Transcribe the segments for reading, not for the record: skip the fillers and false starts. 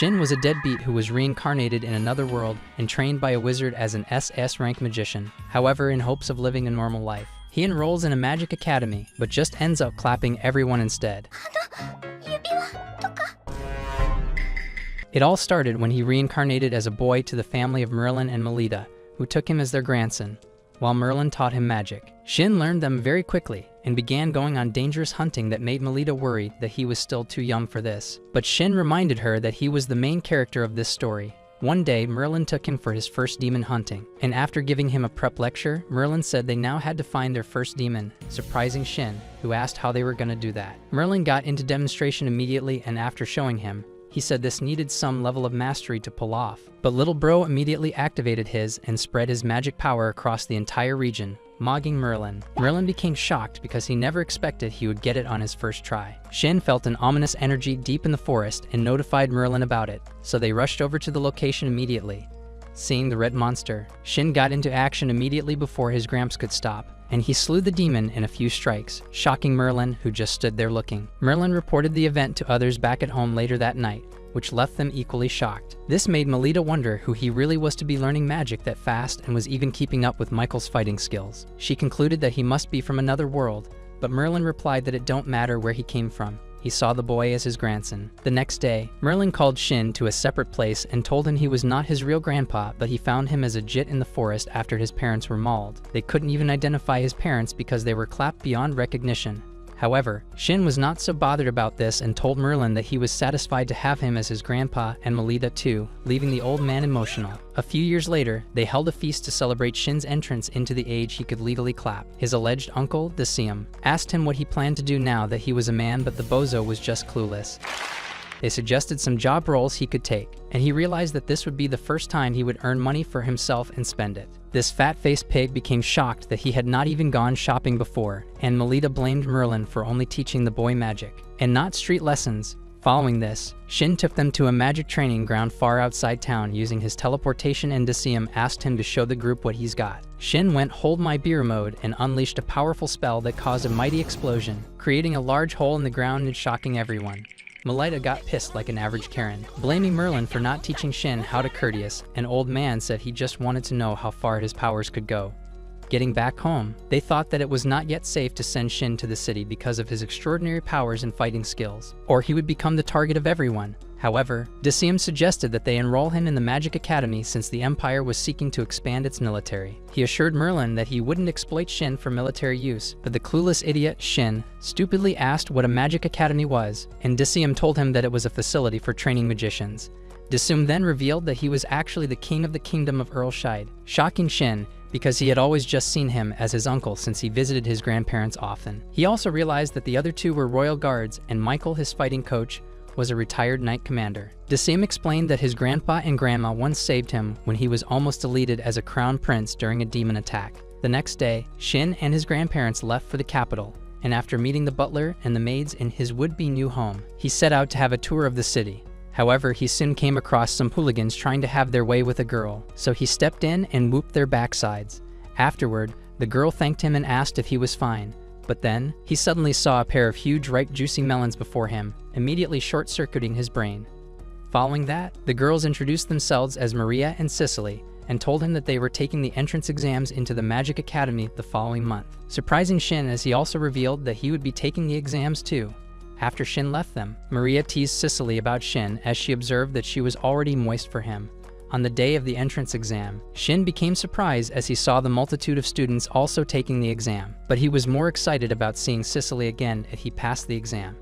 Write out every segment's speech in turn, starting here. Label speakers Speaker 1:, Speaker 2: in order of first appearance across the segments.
Speaker 1: Shin was a deadbeat who was reincarnated in another world and trained by a wizard as an SS rank magician. However, in hopes of living a normal life, he enrolls in a magic academy, but just ends up clapping everyone instead. It all started when he reincarnated as a boy to the family of Merlin and Melita, who took him as their grandson, while Merlin taught him magic. Shin learned them very quickly and began going on dangerous hunting that made Melita worry that he was still too young for this. But Shin reminded her that he was the main character of this story. One day, Merlin took him for his first demon hunting, and after giving him a prep lecture, Merlin said they now had to find their first demon, surprising Shin, who asked how they were going to do that. Merlin got into demonstration immediately, and after showing him, he said this needed some level of mastery to pull off. But little bro immediately activated his and spread his magic power across the entire region, mogging Merlin. Merlin became shocked because he never expected he would get it on his first try. Shin felt an ominous energy deep in the forest and notified Merlin about it, so they rushed over to the location immediately. Seeing the red monster, Shin got into action immediately before his gramps could stop, and he slew the demon in a few strikes, shocking Merlin, who just stood there looking. Merlin reported the event to others back at home later that night, which left them equally shocked. This made Melita wonder who he really was to be learning magic that fast and was even keeping up with Michael's fighting skills. She concluded that he must be from another world, but Merlin replied that it don't matter where he came from. He saw the boy as his grandson. The next day, Merlin called Shin to a separate place and told him he was not his real grandpa, but he found him as a jit in the forest after his parents were mauled. They couldn't even identify his parents because they were clapped beyond recognition. However, Shin was not so bothered about this and told Merlin that he was satisfied to have him as his grandpa and Melita too, leaving the old man emotional. A few years later, they held a feast to celebrate Shin's entrance into the age he could legally clap. His alleged uncle, Decium, asked him what he planned to do now that he was a man, but the bozo was just clueless. They suggested some job roles he could take, and he realized that this would be the first time he would earn money for himself and spend it. This fat-faced pig became shocked that he had not even gone shopping before, and Melita blamed Merlin for only teaching the boy magic, and not street lessons. Following this, Shin took them to a magic training ground far outside town using his teleportation, and Decium asked him to show the group what he's got. Shin went hold my beer mode and unleashed a powerful spell that caused a mighty explosion, creating a large hole in the ground and shocking everyone. Melita got pissed like an average Karen, blaming Merlin for not teaching Shin how to courteous. An old man said he just wanted to know how far his powers could go. Getting back home, they thought that it was not yet safe to send Shin to the city because of his extraordinary powers and fighting skills, or he would become the target of everyone. However, Decium suggested that they enroll him in the Magic Academy since the Empire was seeking to expand its military. He assured Merlin that he wouldn't exploit Shin for military use, but the clueless idiot, Shin, stupidly asked what a Magic Academy was, and Decium told him that it was a facility for training magicians. Decium then revealed that he was actually the king of the kingdom of Earlshide, shocking Shin because he had always just seen him as his uncle since he visited his grandparents often. He also realized that the other two were royal guards, and Michael, his fighting coach, was a retired knight commander. Decium explained that his grandpa and grandma once saved him when he was almost deleted as a crown prince during a demon attack. The next day, Shin and his grandparents left for the capital, and after meeting the butler and the maids in his would-be new home, he set out to have a tour of the city. However, he soon came across some hooligans trying to have their way with a girl, so he stepped in and whooped their backsides. Afterward, the girl thanked him and asked if he was fine. But then, he suddenly saw a pair of huge ripe juicy melons before him, immediately short-circuiting his brain. Following that, the girls introduced themselves as Maria and Cicely, and told him that they were taking the entrance exams into the Magic Academy the following month, surprising Shin as he also revealed that he would be taking the exams too. After Shin left them, Maria teased Cicely about Shin as she observed that she was already moist for him. On the day of the entrance exam, Shin became surprised as he saw the multitude of students also taking the exam, but he was more excited about seeing Cicely again if he passed the exam.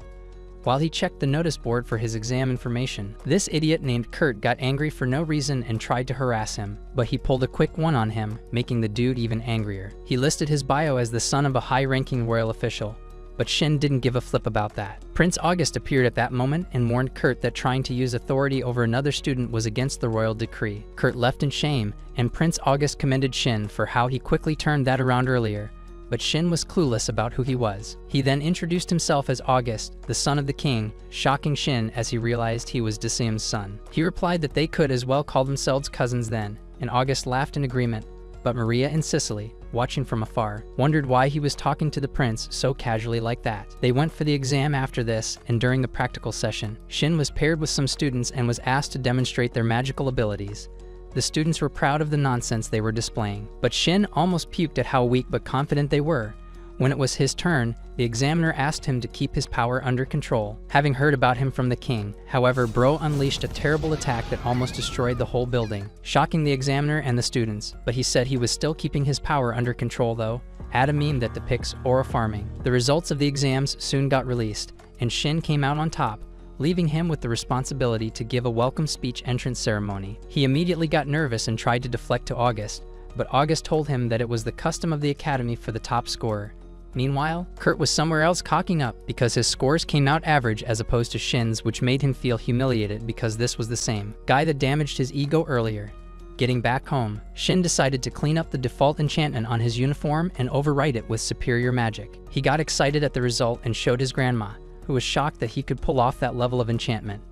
Speaker 1: While he checked the notice board for his exam information, this idiot named Kurt got angry for no reason and tried to harass him, but he pulled a quick one on him, making the dude even angrier. He listed his bio as the son of a high-ranking royal official, but Shin didn't give a flip about that. Prince August appeared at that moment and warned Kurt that trying to use authority over another student was against the royal decree. Kurt left in shame, and Prince August commended Shin for how he quickly turned that around earlier, but Shin was clueless about who he was. He then introduced himself as August, the son of the king, shocking Shin as he realized he was Decium's son. He replied that they could as well call themselves cousins then, and August laughed in agreement. But Maria and Cicely, watching from afar, wondered why he was talking to the prince so casually like that. They went for the exam after this, and during the practical session, Shin was paired with some students and was asked to demonstrate their magical abilities. The students were proud of the nonsense they were displaying, but Shin almost puked at how weak but confident they were. When it was his turn, the examiner asked him to keep his power under control, having heard about him from the king. However, Bro unleashed a terrible attack that almost destroyed the whole building, shocking the examiner and the students. But he said he was still keeping his power under control though. Add a meme that depicts aura farming. The results of the exams soon got released, and Shin came out on top, leaving him with the responsibility to give a welcome speech entrance ceremony. He immediately got nervous and tried to deflect to August, but August told him that it was the custom of the academy for the top scorer. Meanwhile, Kurt was somewhere else cocking up because his scores came out average as opposed to Shin's, which made him feel humiliated because this was the same guy that damaged his ego earlier. Getting back home, Shin decided to clean up the default enchantment on his uniform and overwrite it with superior magic. He got excited at the result and showed his grandma, who was shocked that he could pull off that level of enchantment.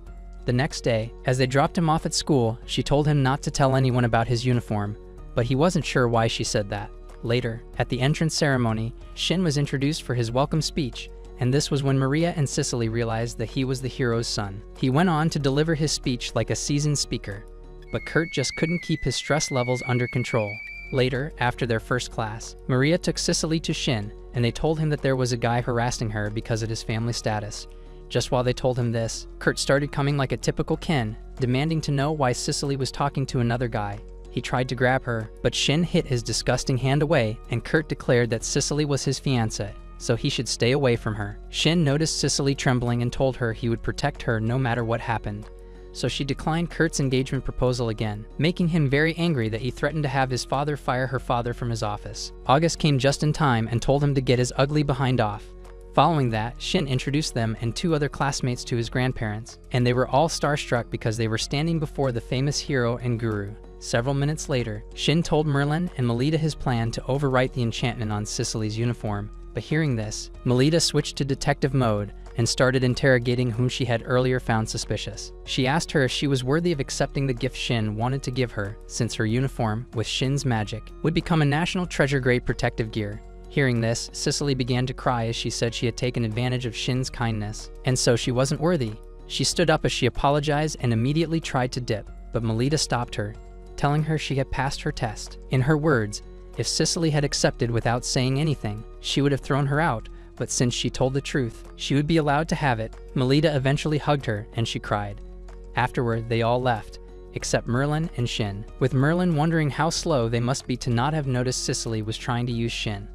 Speaker 1: The next day, as they dropped him off at school, she told him not to tell anyone about his uniform, but he wasn't sure why she said that. Later, at the entrance ceremony, Shin was introduced for his welcome speech, and this was when Maria and Cicely realized that he was the hero's son. He went on to deliver his speech like a seasoned speaker, but Kurt just couldn't keep his stress levels under control. Later, after their first class, Maria took Cicely to Shin, and they told him that there was a guy harassing her because of his family status. Just while they told him this, Kurt started coming like a typical Ken, demanding to know why Cicely was talking to another guy. He tried to grab her, but Shin hit his disgusting hand away, and Kurt declared that Cicely was his fiancée, so he should stay away from her. Shin noticed Cicely trembling and told her he would protect her no matter what happened. So she declined Kurt's engagement proposal again, making him very angry that he threatened to have his father fire her father from his office. August came just in time and told him to get his ugly behind off. Following that, Shin introduced them and two other classmates to his grandparents, and they were all starstruck because they were standing before the famous hero and guru. Several minutes later, Shin told Merlin and Melita his plan to overwrite the enchantment on Cicely's uniform, but hearing this, Melita switched to detective mode and started interrogating whom she had earlier found suspicious. She asked her if she was worthy of accepting the gift Shin wanted to give her, since her uniform, with Shin's magic, would become a national treasure-grade protective gear. Hearing this, Cicely began to cry as she said she had taken advantage of Shin's kindness, and so she wasn't worthy. She stood up as she apologized and immediately tried to dip, but Melita stopped her, telling her she had passed her test. In her words, if Cicely had accepted without saying anything, she would have thrown her out, but since she told the truth, she would be allowed to have it. Melita eventually hugged her and she cried. Afterward, they all left, except Merlin and Shin, with Merlin wondering how slow they must be to not have noticed Cicely was trying to use Shin.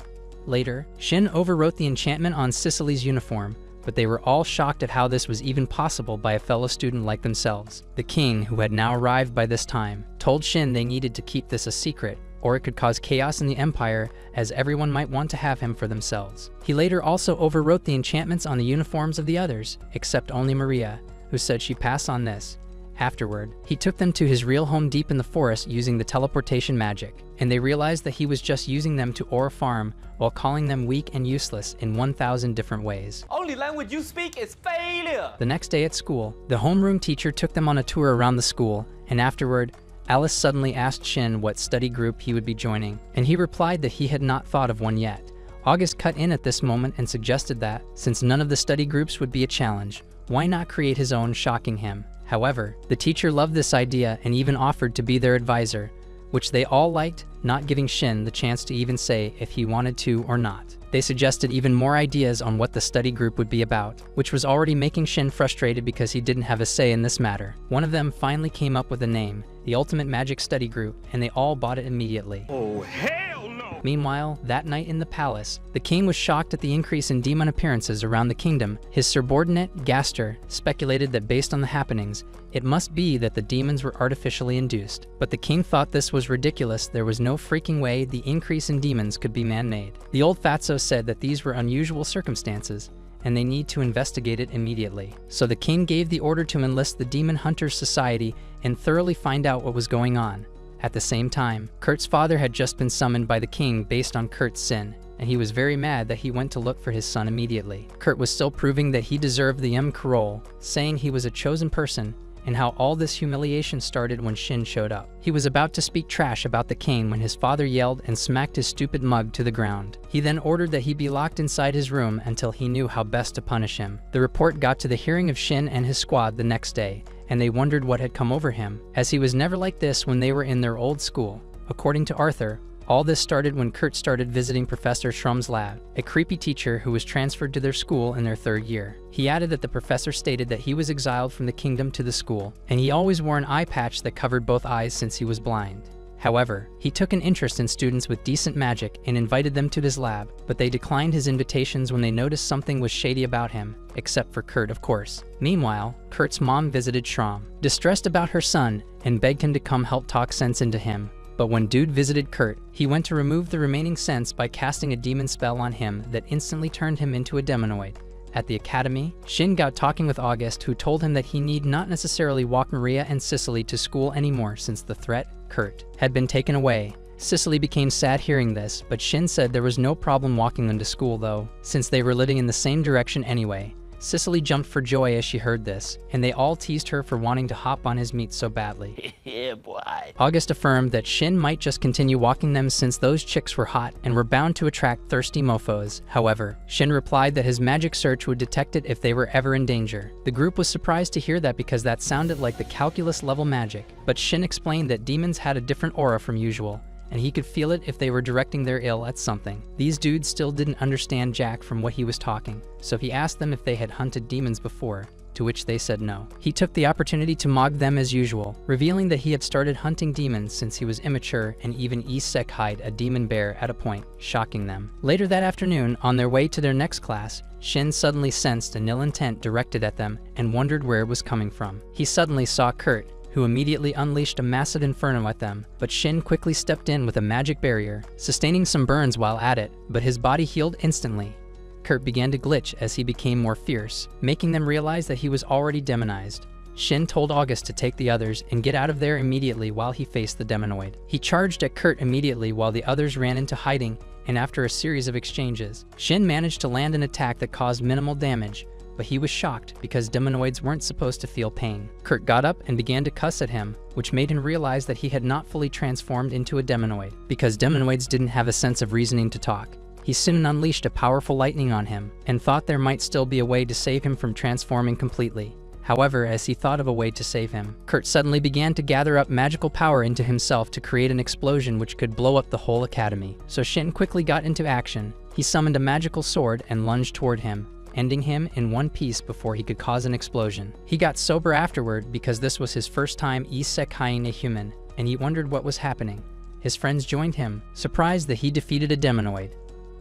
Speaker 1: Later, Shin overwrote the enchantment on Cicely's uniform, but they were all shocked at how this was even possible by a fellow student like themselves. The king, who had now arrived by this time, told Shin they needed to keep this a secret, or it could cause chaos in the empire, as everyone might want to have him for themselves. He later also overwrote the enchantments on the uniforms of the others, except only Maria, who said she'd pass on this. Afterward, he took them to his real home deep in the forest using the teleportation magic, and they realized that he was just using them to aura farm while calling them weak and useless in 1,000 different ways.
Speaker 2: Only language you speak is failure!
Speaker 1: The next day at school, the homeroom teacher took them on a tour around the school, and afterward, Alice suddenly asked Shin what study group he would be joining, and he replied that he had not thought of one yet. August cut in at this moment and suggested that, since none of the study groups would be a challenge, why not create his own, shocking him. However, the teacher loved this idea and even offered to be their advisor, which they all liked, not giving Shin the chance to even say if he wanted to or not. They suggested even more ideas on what the study group would be about, which was already making Shin frustrated because he didn't have a say in this matter. One of them finally came up with a name, the Ultimate Magic Study Group, and they all bought it immediately.
Speaker 2: Oh, hell no!
Speaker 1: Meanwhile, that night in the palace, the king was shocked at the increase in demon appearances around the kingdom. His subordinate, Gaster, speculated that based on the happenings, it must be that the demons were artificially induced. But the king thought this was ridiculous. There was no freaking way the increase in demons could be man-made. The old fatso said that these were unusual circumstances, and they need to investigate it immediately. So the king gave the order to enlist the Demon Hunters Society and thoroughly find out what was going on. At the same time, Kurt's father had just been summoned by the king based on Kurt's sin, and he was very mad that he went to look for his son immediately. Kurt was still proving that he deserved the Karol, saying he was a chosen person, and how all this humiliation started when Shin showed up. He was about to speak trash about the cane when his father yelled and smacked his stupid mug to the ground. He then ordered that he be locked inside his room until he knew how best to punish him. The report got to the hearing of Shin and his squad the next day, and they wondered what had come over him, as he was never like this when they were in their old school. According to Arthur, all this started when Kurt started visiting Professor Shrum's lab, a creepy teacher who was transferred to their school in their 3rd year. He added that the professor stated that he was exiled from the kingdom to the school, and he always wore an eye patch that covered both eyes since he was blind. However, he took an interest in students with decent magic and invited them to his lab, but they declined his invitations when they noticed something was shady about him, except for Kurt, of course. Meanwhile, Kurt's mom visited Shrum, distressed about her son, and begged him to come help talk sense into him. But when Dude visited Kurt, he went to remove the remaining sense by casting a demon spell on him that instantly turned him into a demonoid. At the academy, Shin got talking with August, who told him that he need not necessarily walk Maria and Cicely to school anymore since the threat, Kurt, had been taken away. Cicely became sad hearing this, but Shin said there was no problem walking them to school though, since they were living in the same direction anyway. Cicely jumped for joy as she heard this, and they all teased her for wanting to hop on his meat so badly.
Speaker 2: Yeah, boy.
Speaker 1: August affirmed that Shin might just continue walking them since those chicks were hot and were bound to attract thirsty mofos. However, Shin replied that his magic search would detect it if they were ever in danger. The group was surprised to hear that because that sounded like the calculus level magic, but Shin explained that demons had a different aura from usual, and he could feel it if they were directing their ill at something. These dudes still didn't understand Jack from what he was talking, so he asked them if they had hunted demons before, to which they said no. He took the opportunity to mock them as usual, revealing that he had started hunting demons since he was immature and even isekai'd a demon bear at a point, shocking them. Later that afternoon, on their way to their next class, Shin suddenly sensed a nil intent directed at them and wondered where it was coming from. He suddenly saw Kurt, who immediately unleashed a massive inferno at them, but Shin quickly stepped in with a magic barrier, sustaining some burns while at it, but his body healed instantly. Kurt began to glitch as he became more fierce, making them realize that he was already demonized. Shin told August to take the others and get out of there immediately while he faced the demonoid. He charged at Kurt immediately while the others ran into hiding, and after a series of exchanges, Shin managed to land an attack that caused minimal damage, but he was shocked because demonoids weren't supposed to feel pain. Kurt got up and began to cuss at him, which made him realize that he had not fully transformed into a demonoid, because demonoids didn't have a sense of reasoning to talk. He soon unleashed a powerful lightning on him, and thought there might still be a way to save him from transforming completely. However, as he thought of a way to save him, Kurt suddenly began to gather up magical power into himself to create an explosion which could blow up the whole academy. So Shin quickly got into action. He summoned a magical sword and lunged toward him, ending him in one piece before he could cause an explosion. He got sober afterward because this was his first time isekai'ing a human, and he wondered what was happening. His friends joined him, surprised that he defeated a demonoid.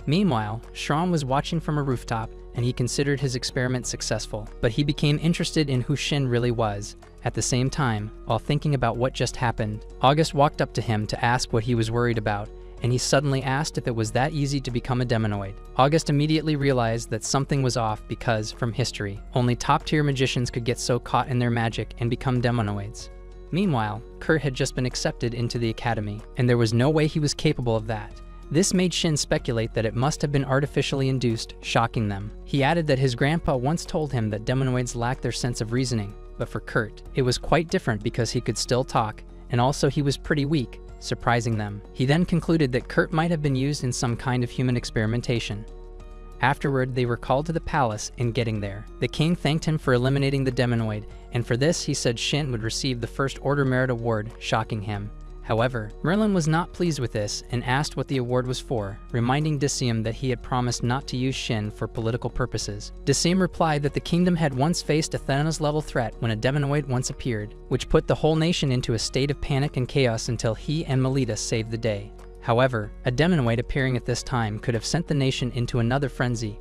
Speaker 1: Meanwhile, Shrum was watching from a rooftop, and he considered his experiment successful, but he became interested in who Shin really was. At the same time, while thinking about what just happened, August walked up to him to ask what he was worried about, and he suddenly asked if it was that easy to become a demonoid. August immediately realized that something was off because, from history, only top-tier magicians could get so caught in their magic and become demonoids. Meanwhile, Kurt had just been accepted into the academy, and there was no way he was capable of that. This made Shin speculate that it must have been artificially induced, shocking them. He added that his grandpa once told him that demonoids lack their sense of reasoning, but for Kurt, it was quite different because he could still talk, and also he was pretty weak, surprising them. He then concluded that Kurt might have been used in some kind of human experimentation. Afterward, they were called to the palace, and getting there, the king thanked him for eliminating the demonoid, and for this he said Shin would receive the First Order Merit Award, shocking him. However, Merlin was not pleased with this and asked what the award was for, reminding Decium that he had promised not to use Shin for political purposes. Decium replied that the kingdom had once faced a Thanos-level threat when a demonoid once appeared, which put the whole nation into a state of panic and chaos until he and Melita saved the day. However, a demonoid appearing at this time could have sent the nation into another frenzy,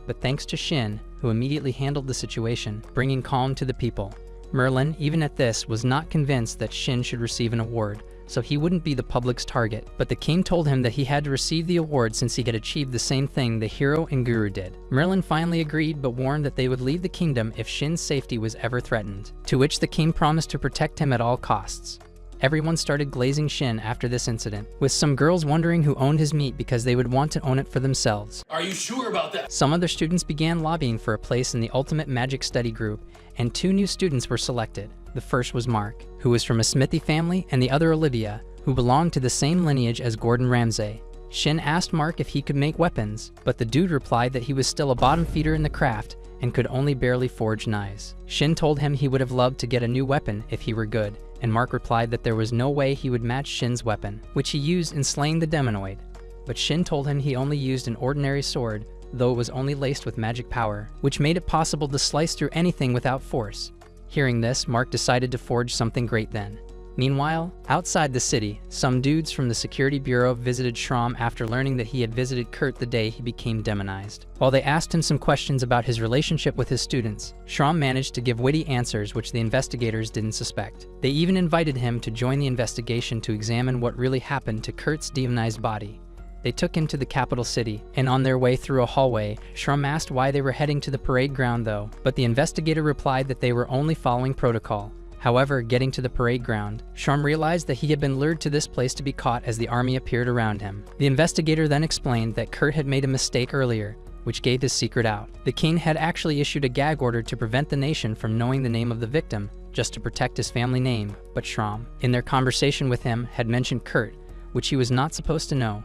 Speaker 1: but thanks to Shin, who immediately handled the situation, bringing calm to the people. Merlin, even at this, was not convinced that Shin should receive an award, so he wouldn't be the public's target, but the king told him that he had to receive the award since he had achieved the same thing the hero and guru did. Merlin finally agreed, but warned that they would leave the kingdom if Shin's safety was ever threatened, to which the king promised to protect him at all costs. Everyone started glazing Shin after this incident, with some girls wondering who owned his meat because they would want to own it for themselves.
Speaker 2: Are you sure about that?
Speaker 1: Some other students began lobbying for a place in the Ultimate Magic Study Group, and 2 new students were selected. The first was Mark, who was from a Smithy family, and the other Olivia, who belonged to the same lineage as Gordon Ramsay. Shin asked Mark if he could make weapons, but the dude replied that he was still a bottom feeder in the craft and could only barely forge knives. Shin told him he would have loved to get a new weapon if he were good, and Mark replied that there was no way he would match Shin's weapon, which he used in slaying the Demonoid. But Shin told him he only used an ordinary sword, though it was only laced with magic power, which made it possible to slice through anything without force. Hearing this, Mark decided to forge something great then. Meanwhile, outside the city, some dudes from the security bureau visited Shram after learning that he had visited Kurt the day he became demonized. While they asked him some questions about his relationship with his students, Shram managed to give witty answers which the investigators didn't suspect. They even invited him to join the investigation to examine what really happened to Kurt's demonized body. They took him to the capital city, and on their way through a hallway, Shram asked why they were heading to the parade ground though, but the investigator replied that they were only following protocol. However, getting to the parade ground, Shram realized that he had been lured to this place to be caught as the army appeared around him. The investigator then explained that Kurt had made a mistake earlier, which gave his secret out. The king had actually issued a gag order to prevent the nation from knowing the name of the victim, just to protect his family name, but Shram, in their conversation with him, had mentioned Kurt, which he was not supposed to know.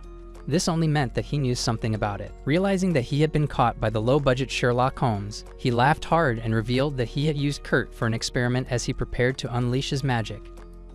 Speaker 1: This only meant that he knew something about it. Realizing that he had been caught by the low-budget Sherlock Holmes, he laughed hard and revealed that he had used Kurt for an experiment as he prepared to unleash his magic.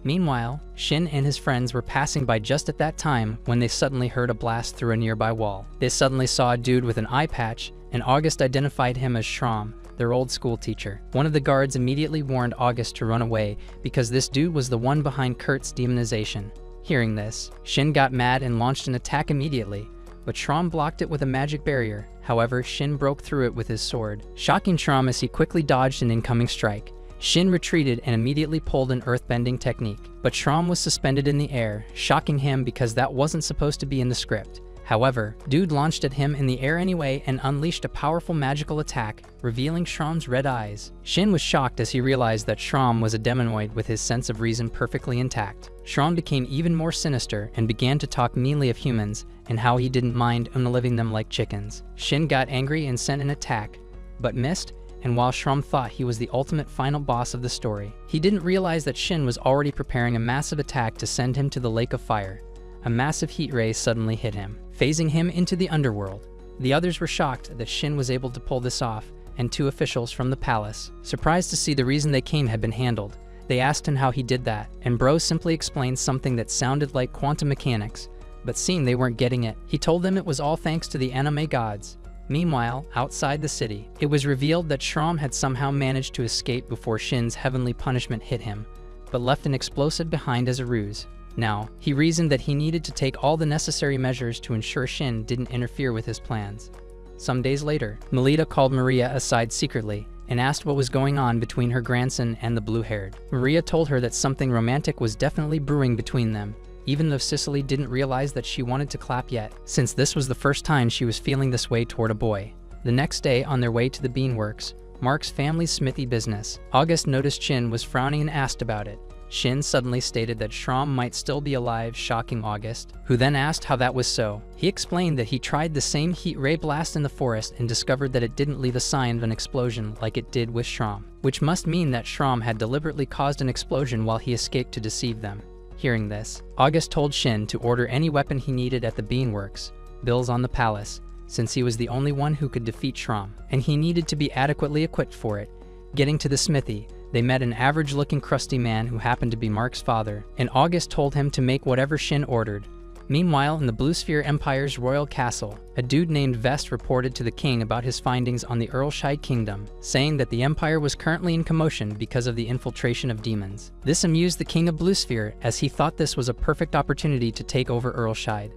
Speaker 1: Meanwhile, Shin and his friends were passing by just at that time when they suddenly heard a blast through a nearby wall. They suddenly saw a dude with an eye patch, and August identified him as Shram, their old school teacher. One of the guards immediately warned August to run away because this dude was the one behind Kurt's demonization. Hearing this, Shin got mad and launched an attack immediately, but Shram blocked it with a magic barrier. However, Shin broke through it with his sword, shocking Shram as he quickly dodged an incoming strike. Shin retreated and immediately pulled an earthbending technique, but Shram was suspended in the air, shocking him because that wasn't supposed to be in the script. However, Dude launched at him in the air anyway and unleashed a powerful magical attack, revealing Shram's red eyes. Shin was shocked as he realized that Shram was a demonoid with his sense of reason perfectly intact. Shram became even more sinister and began to talk meanly of humans and how he didn't mind unliving them like chickens. Shin got angry and sent an attack, but missed, and while Shram thought he was the ultimate final boss of the story, he didn't realize that Shin was already preparing a massive attack to send him to the Lake of Fire. A massive heat ray suddenly hit him, phasing him into the underworld. The others were shocked that Shin was able to pull this off, and two officials from the palace, surprised to see the reason they came had been handled. They asked him how he did that, and Bro simply explained something that sounded like quantum mechanics, but seeing they weren't getting it, he told them it was all thanks to the anime gods. Meanwhile, outside the city, it was revealed that Shram had somehow managed to escape before Shin's heavenly punishment hit him, but left an explosive behind as a ruse. Now, he reasoned that he needed to take all the necessary measures to ensure Shin didn't interfere with his plans. Some days later, Melita called Maria aside secretly and asked what was going on between her grandson and the blue-haired. Maria told her that something romantic was definitely brewing between them, even though Cicely didn't realize that she wanted to clap yet, since this was the first time she was feeling this way toward a boy. The next day, on their way to the Beanworks, Mark's family's smithy business, August noticed Shin was frowning and asked about it. Shin suddenly stated that Shram might still be alive, shocking August, who then asked how that was so. He explained that he tried the same heat ray blast in the forest and discovered that it didn't leave a sign of an explosion like it did with Shram, which must mean that Shram had deliberately caused an explosion while he escaped to deceive them. Hearing this, August told Shin to order any weapon he needed at the Beanworks, Bill's on the palace, since he was the only one who could defeat Shram, and he needed to be adequately equipped for it. Getting to the smithy, they met an average-looking crusty man who happened to be Mark's father, and August told him to make whatever Shin ordered. Meanwhile, in the Blue Sphere Empire's royal castle, a dude named Vest reported to the king about his findings on the Earlshide Kingdom, saying that the Empire was currently in commotion because of the infiltration of demons. This amused the king of Blue Sphere, as he thought this was a perfect opportunity to take over Earlshide.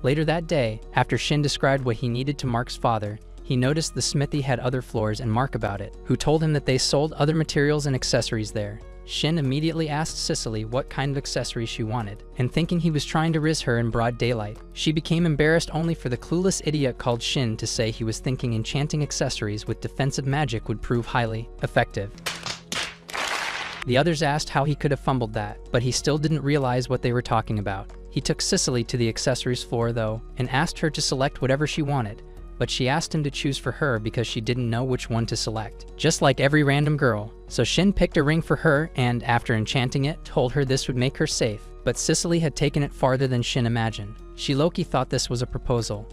Speaker 1: Later that day, after Shin described what he needed to Mark's father, he noticed the smithy had other floors and Mark about it, who told him that they sold other materials and accessories there. Shin immediately asked Cicely what kind of accessories she wanted, and thinking he was trying to riz her in broad daylight, she became embarrassed only for the clueless idiot called Shin to say he was thinking enchanting accessories with defensive magic would prove highly effective. The others asked how he could have fumbled that, but he still didn't realize what they were talking about. He took Cicely to the accessories floor though, and asked her to select whatever she wanted, but she asked him to choose for her because she didn't know which one to select, just like every random girl. So Shin picked a ring for her and, after enchanting it, told her this would make her safe. But Cicely had taken it farther than Shin imagined. She low-key thought this was a proposal.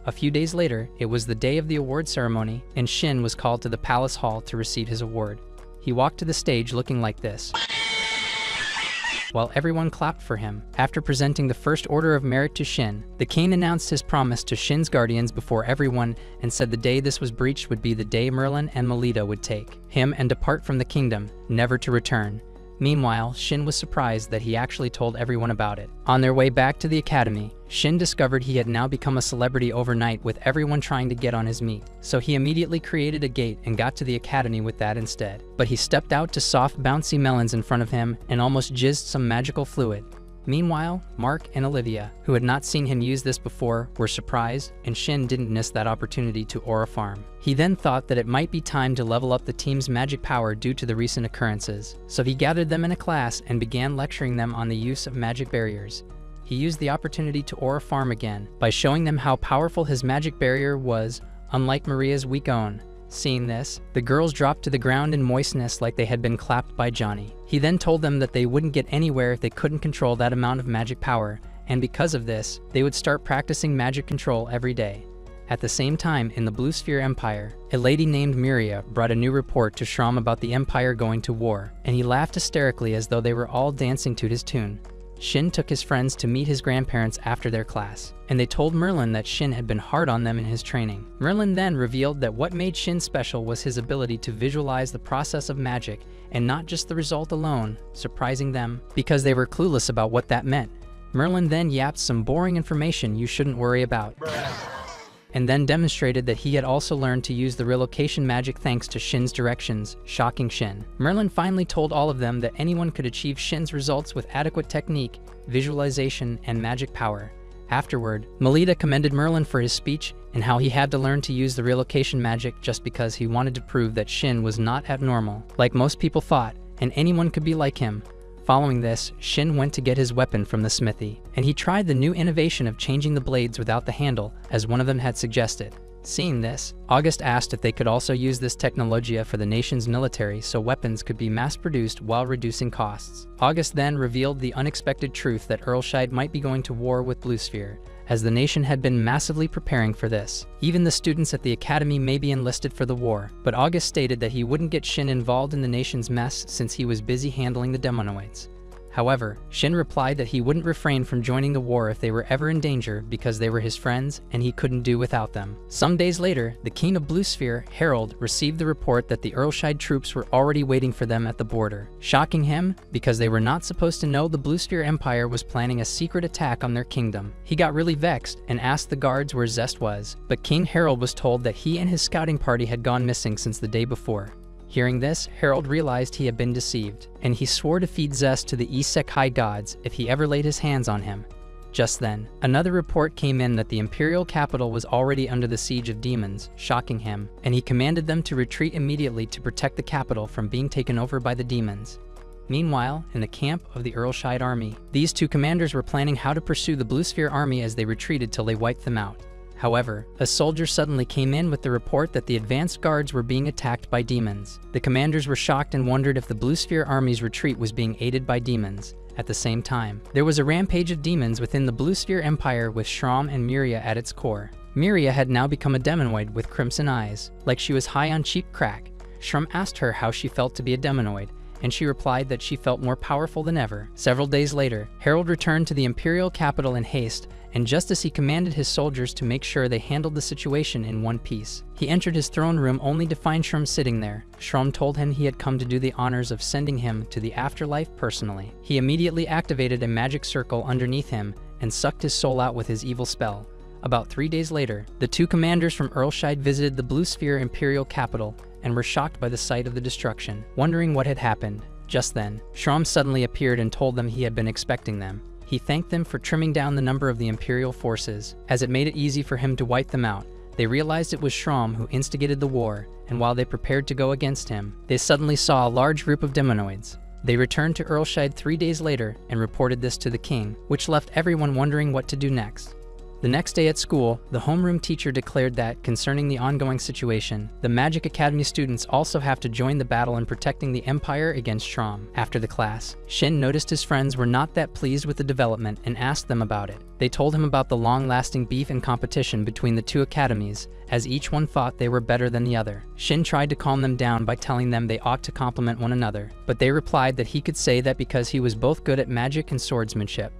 Speaker 1: A few days later, it was the day of the award ceremony, and Shin was called to the palace hall to receive his award. He walked to the stage looking like this, while everyone clapped for him. After presenting the first order of merit to Shin, the king announced his promise to Shin's guardians before everyone and said the day this was breached would be the day Merlin and Melita would take him and depart from the kingdom, never to return. Meanwhile, Shin was surprised that he actually told everyone about it. On their way back to the academy, Shin discovered he had now become a celebrity overnight with everyone trying to get on his meat. So he immediately created a gate and got to the academy with that instead. But he stepped out to soft, bouncy melons in front of him and almost jizzed some magical fluid. Meanwhile, Mark and Olivia, who had not seen him use this before, were surprised, and Shin didn't miss that opportunity to aura farm. He then thought that it might be time to level up the team's magic power due to the recent occurrences, so he gathered them in a class and began lecturing them on the use of magic barriers. He used the opportunity to aura farm again by showing them how powerful his magic barrier was, unlike Maria's weak own. Seeing this, the girls dropped to the ground in moistness like they had been clapped by Johnny. He then told them that they wouldn't get anywhere if they couldn't control that amount of magic power, and because of this, they would start practicing magic control every day. At the same time, in the Blue Sphere Empire, a lady named Miria brought a new report to Shram about the Empire going to war, and he laughed hysterically as though they were all dancing to his tune. Shin took his friends to meet his grandparents after their class, and they told Merlin that Shin had been hard on them in his training. Merlin then revealed that what made Shin special was his ability to visualize the process of magic and not just the result alone, surprising them because they were clueless about what that meant. Merlin then yapped some boring information you shouldn't worry about, and then demonstrated that he had also learned to use the relocation magic thanks to Shin's directions, shocking Shin. Merlin finally told all of them that anyone could achieve Shin's results with adequate technique, visualization, and magic power. Afterward, Melita commended Merlin for his speech and how he had to learn to use the relocation magic just because he wanted to prove that Shin was not abnormal, like most people thought, and anyone could be like him. Following this, Shin went to get his weapon from the smithy, and he tried the new innovation of changing the blades without the handle, as one of them had suggested. Seeing this, August asked if they could also use this technologia for the nation's military so weapons could be mass-produced while reducing costs. August then revealed the unexpected truth that Earlshide might be going to war with Blue Sphere, as the nation had been massively preparing for this. Even the students at the academy may be enlisted for the war, but August stated that he wouldn't get Shin involved in the nation's mess since he was busy handling the Demonoids. However, Shin replied that he wouldn't refrain from joining the war if they were ever in danger because they were his friends and he couldn't do without them. Some days later, the King of Blue Sphere, Harold, received the report that the Earlshide troops were already waiting for them at the border, shocking him because they were not supposed to know the Blue Sphere Empire was planning a secret attack on their kingdom. He got really vexed and asked the guards where Zest was, but King Harold was told that he and his scouting party had gone missing since the day before. Hearing this, Harold realized he had been deceived, and he swore to feed Zest to the Isekai gods if he ever laid his hands on him. Just then, another report came in that the imperial capital was already under the siege of demons, shocking him, and he commanded them to retreat immediately to protect the capital from being taken over by the demons. Meanwhile, in the camp of the Earlshide army, these two commanders were planning how to pursue the Blue Sphere army as they retreated till they wiped them out. However, a soldier suddenly came in with the report that the advanced guards were being attacked by demons. The commanders were shocked and wondered if the Blue Sphere army's retreat was being aided by demons. At the same time, there was a rampage of demons within the Blue Sphere Empire with Shram and Miria at its core. Miria had now become a demonoid with crimson eyes, like she was high on cheap crack. Shram asked her how she felt to be a demonoid, and she replied that she felt more powerful than ever. Several days later, Harold returned to the imperial capital in haste, and just as he commanded his soldiers to make sure they handled the situation in one piece, he entered his throne room only to find Shrum sitting there. Shrum told him he had come to do the honors of sending him to the afterlife personally. He immediately activated a magic circle underneath him and sucked his soul out with his evil spell. About 3 days later, the two commanders from Earlshide visited the Blue Sphere imperial capital and were shocked by the sight of the destruction, wondering what had happened. Just then, Shrum suddenly appeared and told them he had been expecting them. He thanked them for trimming down the number of the Imperial forces, as it made it easy for him to wipe them out. They realized it was Shrum who instigated the war, and while they prepared to go against him, they suddenly saw a large group of demonoids. They returned to Earlshide 3 days later and reported this to the king, which left everyone wondering what to do next. The next day at school, the homeroom teacher declared that, concerning the ongoing situation, the Magic Academy students also have to join the battle in protecting the Empire against Shrom. After the class, Shin noticed his friends were not that pleased with the development and asked them about it. They told him about the long-lasting beef and competition between the two academies, as each one thought they were better than the other. Shin tried to calm them down by telling them they ought to compliment one another, but they replied that he could say that because he was both good at magic and swordsmanship.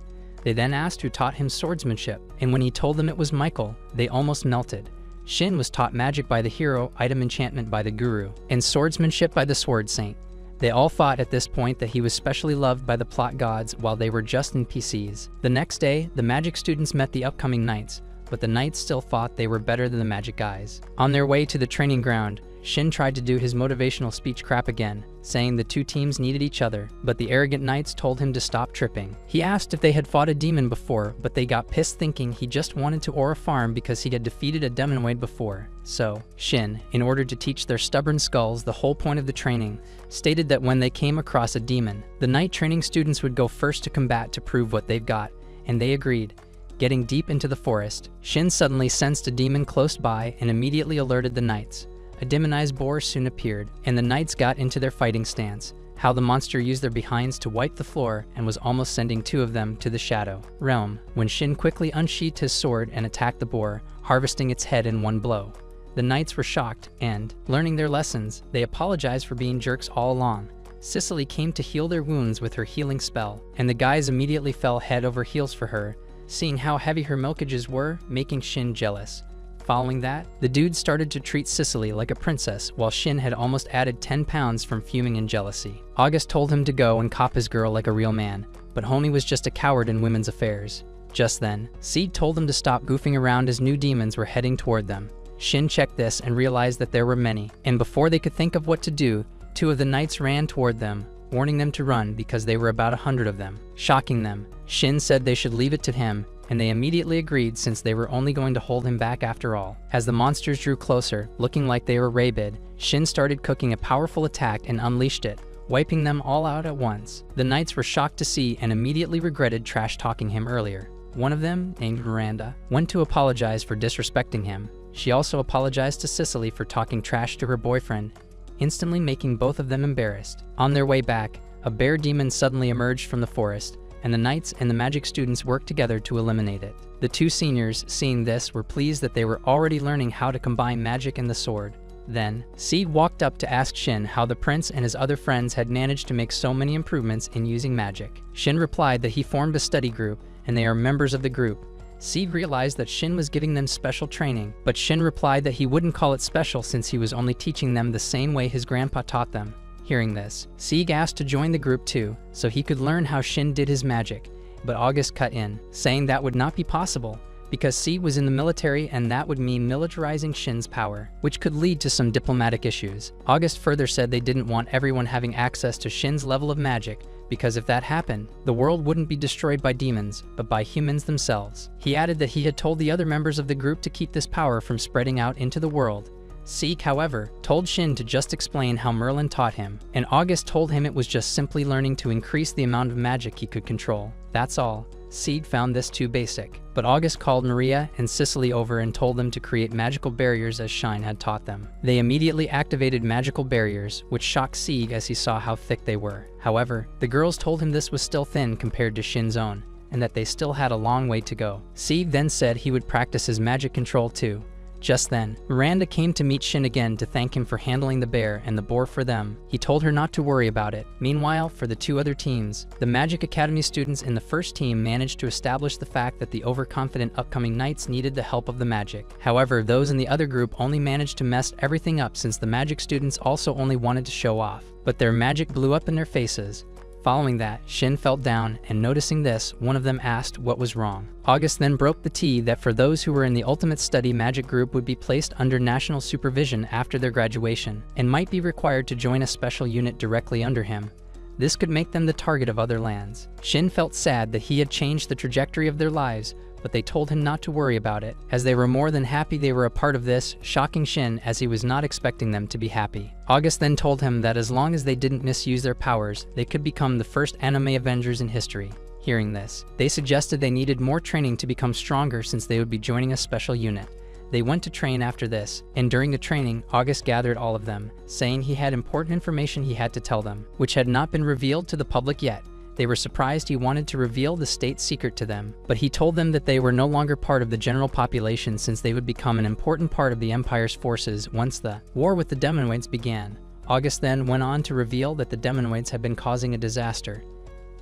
Speaker 1: They then asked who taught him swordsmanship, and when he told them it was Michael, they almost melted. Shin was taught magic by the hero, item enchantment by the guru, and swordsmanship by the sword saint. They all thought at this point that he was specially loved by the plot gods while they were just NPCs. The next day, the magic students met the upcoming knights, but the knights still thought they were better than the magic guys. On their way to the training ground, Shin tried to do his motivational speech crap again, saying the two teams needed each other, but the arrogant knights told him to stop tripping. He asked if they had fought a demon before, but they got pissed thinking he just wanted to Aura farm because he had defeated a demonoid before. So, Shin, in order to teach their stubborn skulls the whole point of the training, stated that when they came across a demon, the knight training students would go first to combat to prove what they've got, and they agreed. Getting deep into the forest, Shin suddenly sensed a demon close by and immediately alerted the knights. A demonized boar soon appeared, and the knights got into their fighting stance. How the monster used their behinds to wipe the floor and was almost sending two of them to the shadow realm, when Shin quickly unsheathed his sword and attacked the boar, harvesting its head in one blow. The knights were shocked, and, learning their lessons, they apologized for being jerks all along. Cicely came to heal their wounds with her healing spell, and the guys immediately fell head over heels for her, seeing how heavy her milkages were, making Shin jealous. Following that, the dude started to treat Cicely like a princess while Shin had almost added 10 pounds from fuming in jealousy. August told him to go and cop his girl like a real man, but homie was just a coward in women's affairs. Just then, Seed told them to stop goofing around as new demons were heading toward them. Shin checked this and realized that there were many, and before they could think of what to do, two of the knights ran toward them, warning them to run because they were about 100 of them. Shocking them, Shin said they should leave it to him, and they immediately agreed since they were only going to hold him back after all. As the monsters drew closer, looking like they were rabid, Shin started cooking a powerful attack and unleashed it, wiping them all out at once. The knights were shocked to see and immediately regretted trash-talking him earlier. One of them, named Miranda, went to apologize for disrespecting him. She also apologized to Cicely for talking trash to her boyfriend, instantly making both of them embarrassed. On their way back, a bear demon suddenly emerged from the forest, and the knights and the magic students worked together to eliminate it. The two seniors, seeing this, were pleased that they were already learning how to combine magic and the sword. Then, Seed walked up to ask Shin how the prince and his other friends had managed to make so many improvements in using magic. Shin replied that he formed a study group, and they are members of the group. Seed realized that Shin was giving them special training, but Shin replied that he wouldn't call it special since he was only teaching them the same way his grandpa taught them. Hearing this, Sieg asked to join the group too, so he could learn how Shin did his magic, but August cut in, saying that would not be possible, because Sieg was in the military and that would mean militarizing Shin's power, which could lead to some diplomatic issues. August further said they didn't want everyone having access to Shin's level of magic, because if that happened, the world wouldn't be destroyed by demons, but by humans themselves. He added that he had told the other members of the group to keep this power from spreading out into the world. Seek, however, told Shin to just explain how Merlin taught him, and August told him it was just simply learning to increase the amount of magic he could control. That's all. Seed found this too basic, but August called Maria and Cicely over and told them to create magical barriers as Shine had taught them. They immediately activated magical barriers, which shocked Sieg as he saw how thick they were. However, the girls told him this was still thin compared to Shin's own, and that they still had a long way to go. Sieg then said he would practice his magic control too. Just then, Miranda came to meet Shin again to thank him for handling the bear and the boar for them. He told her not to worry about it. Meanwhile, for the two other teams, the Magic Academy students in the first team managed to establish the fact that the overconfident upcoming knights needed the help of the magic. However, those in the other group only managed to mess everything up since the magic students also only wanted to show off, but their magic blew up in their faces. Following that, Shin felt down, and noticing this, one of them asked what was wrong. August then broke the tea that for those who were in the Ultimate Study Magic group would be placed under national supervision after their graduation, and might be required to join a special unit directly under him. This could make them the target of other lands. Shin felt sad that he had changed the trajectory of their lives, but they told him not to worry about it, as they were more than happy they were a part of this, shocking Shin as he was not expecting them to be happy. August then told him that as long as they didn't misuse their powers, they could become the first anime Avengers in history. Hearing this, they suggested they needed more training to become stronger since they would be joining a special unit. They went to train after this, and during the training, August gathered all of them, saying he had important information he had to tell them, which had not been revealed to the public yet. They were surprised he wanted to reveal the state secret to them, but he told them that they were no longer part of the general population since they would become an important part of the Empire's forces once the war with the Demonoids began. August then went on to reveal that the Demonoids had been causing a disaster,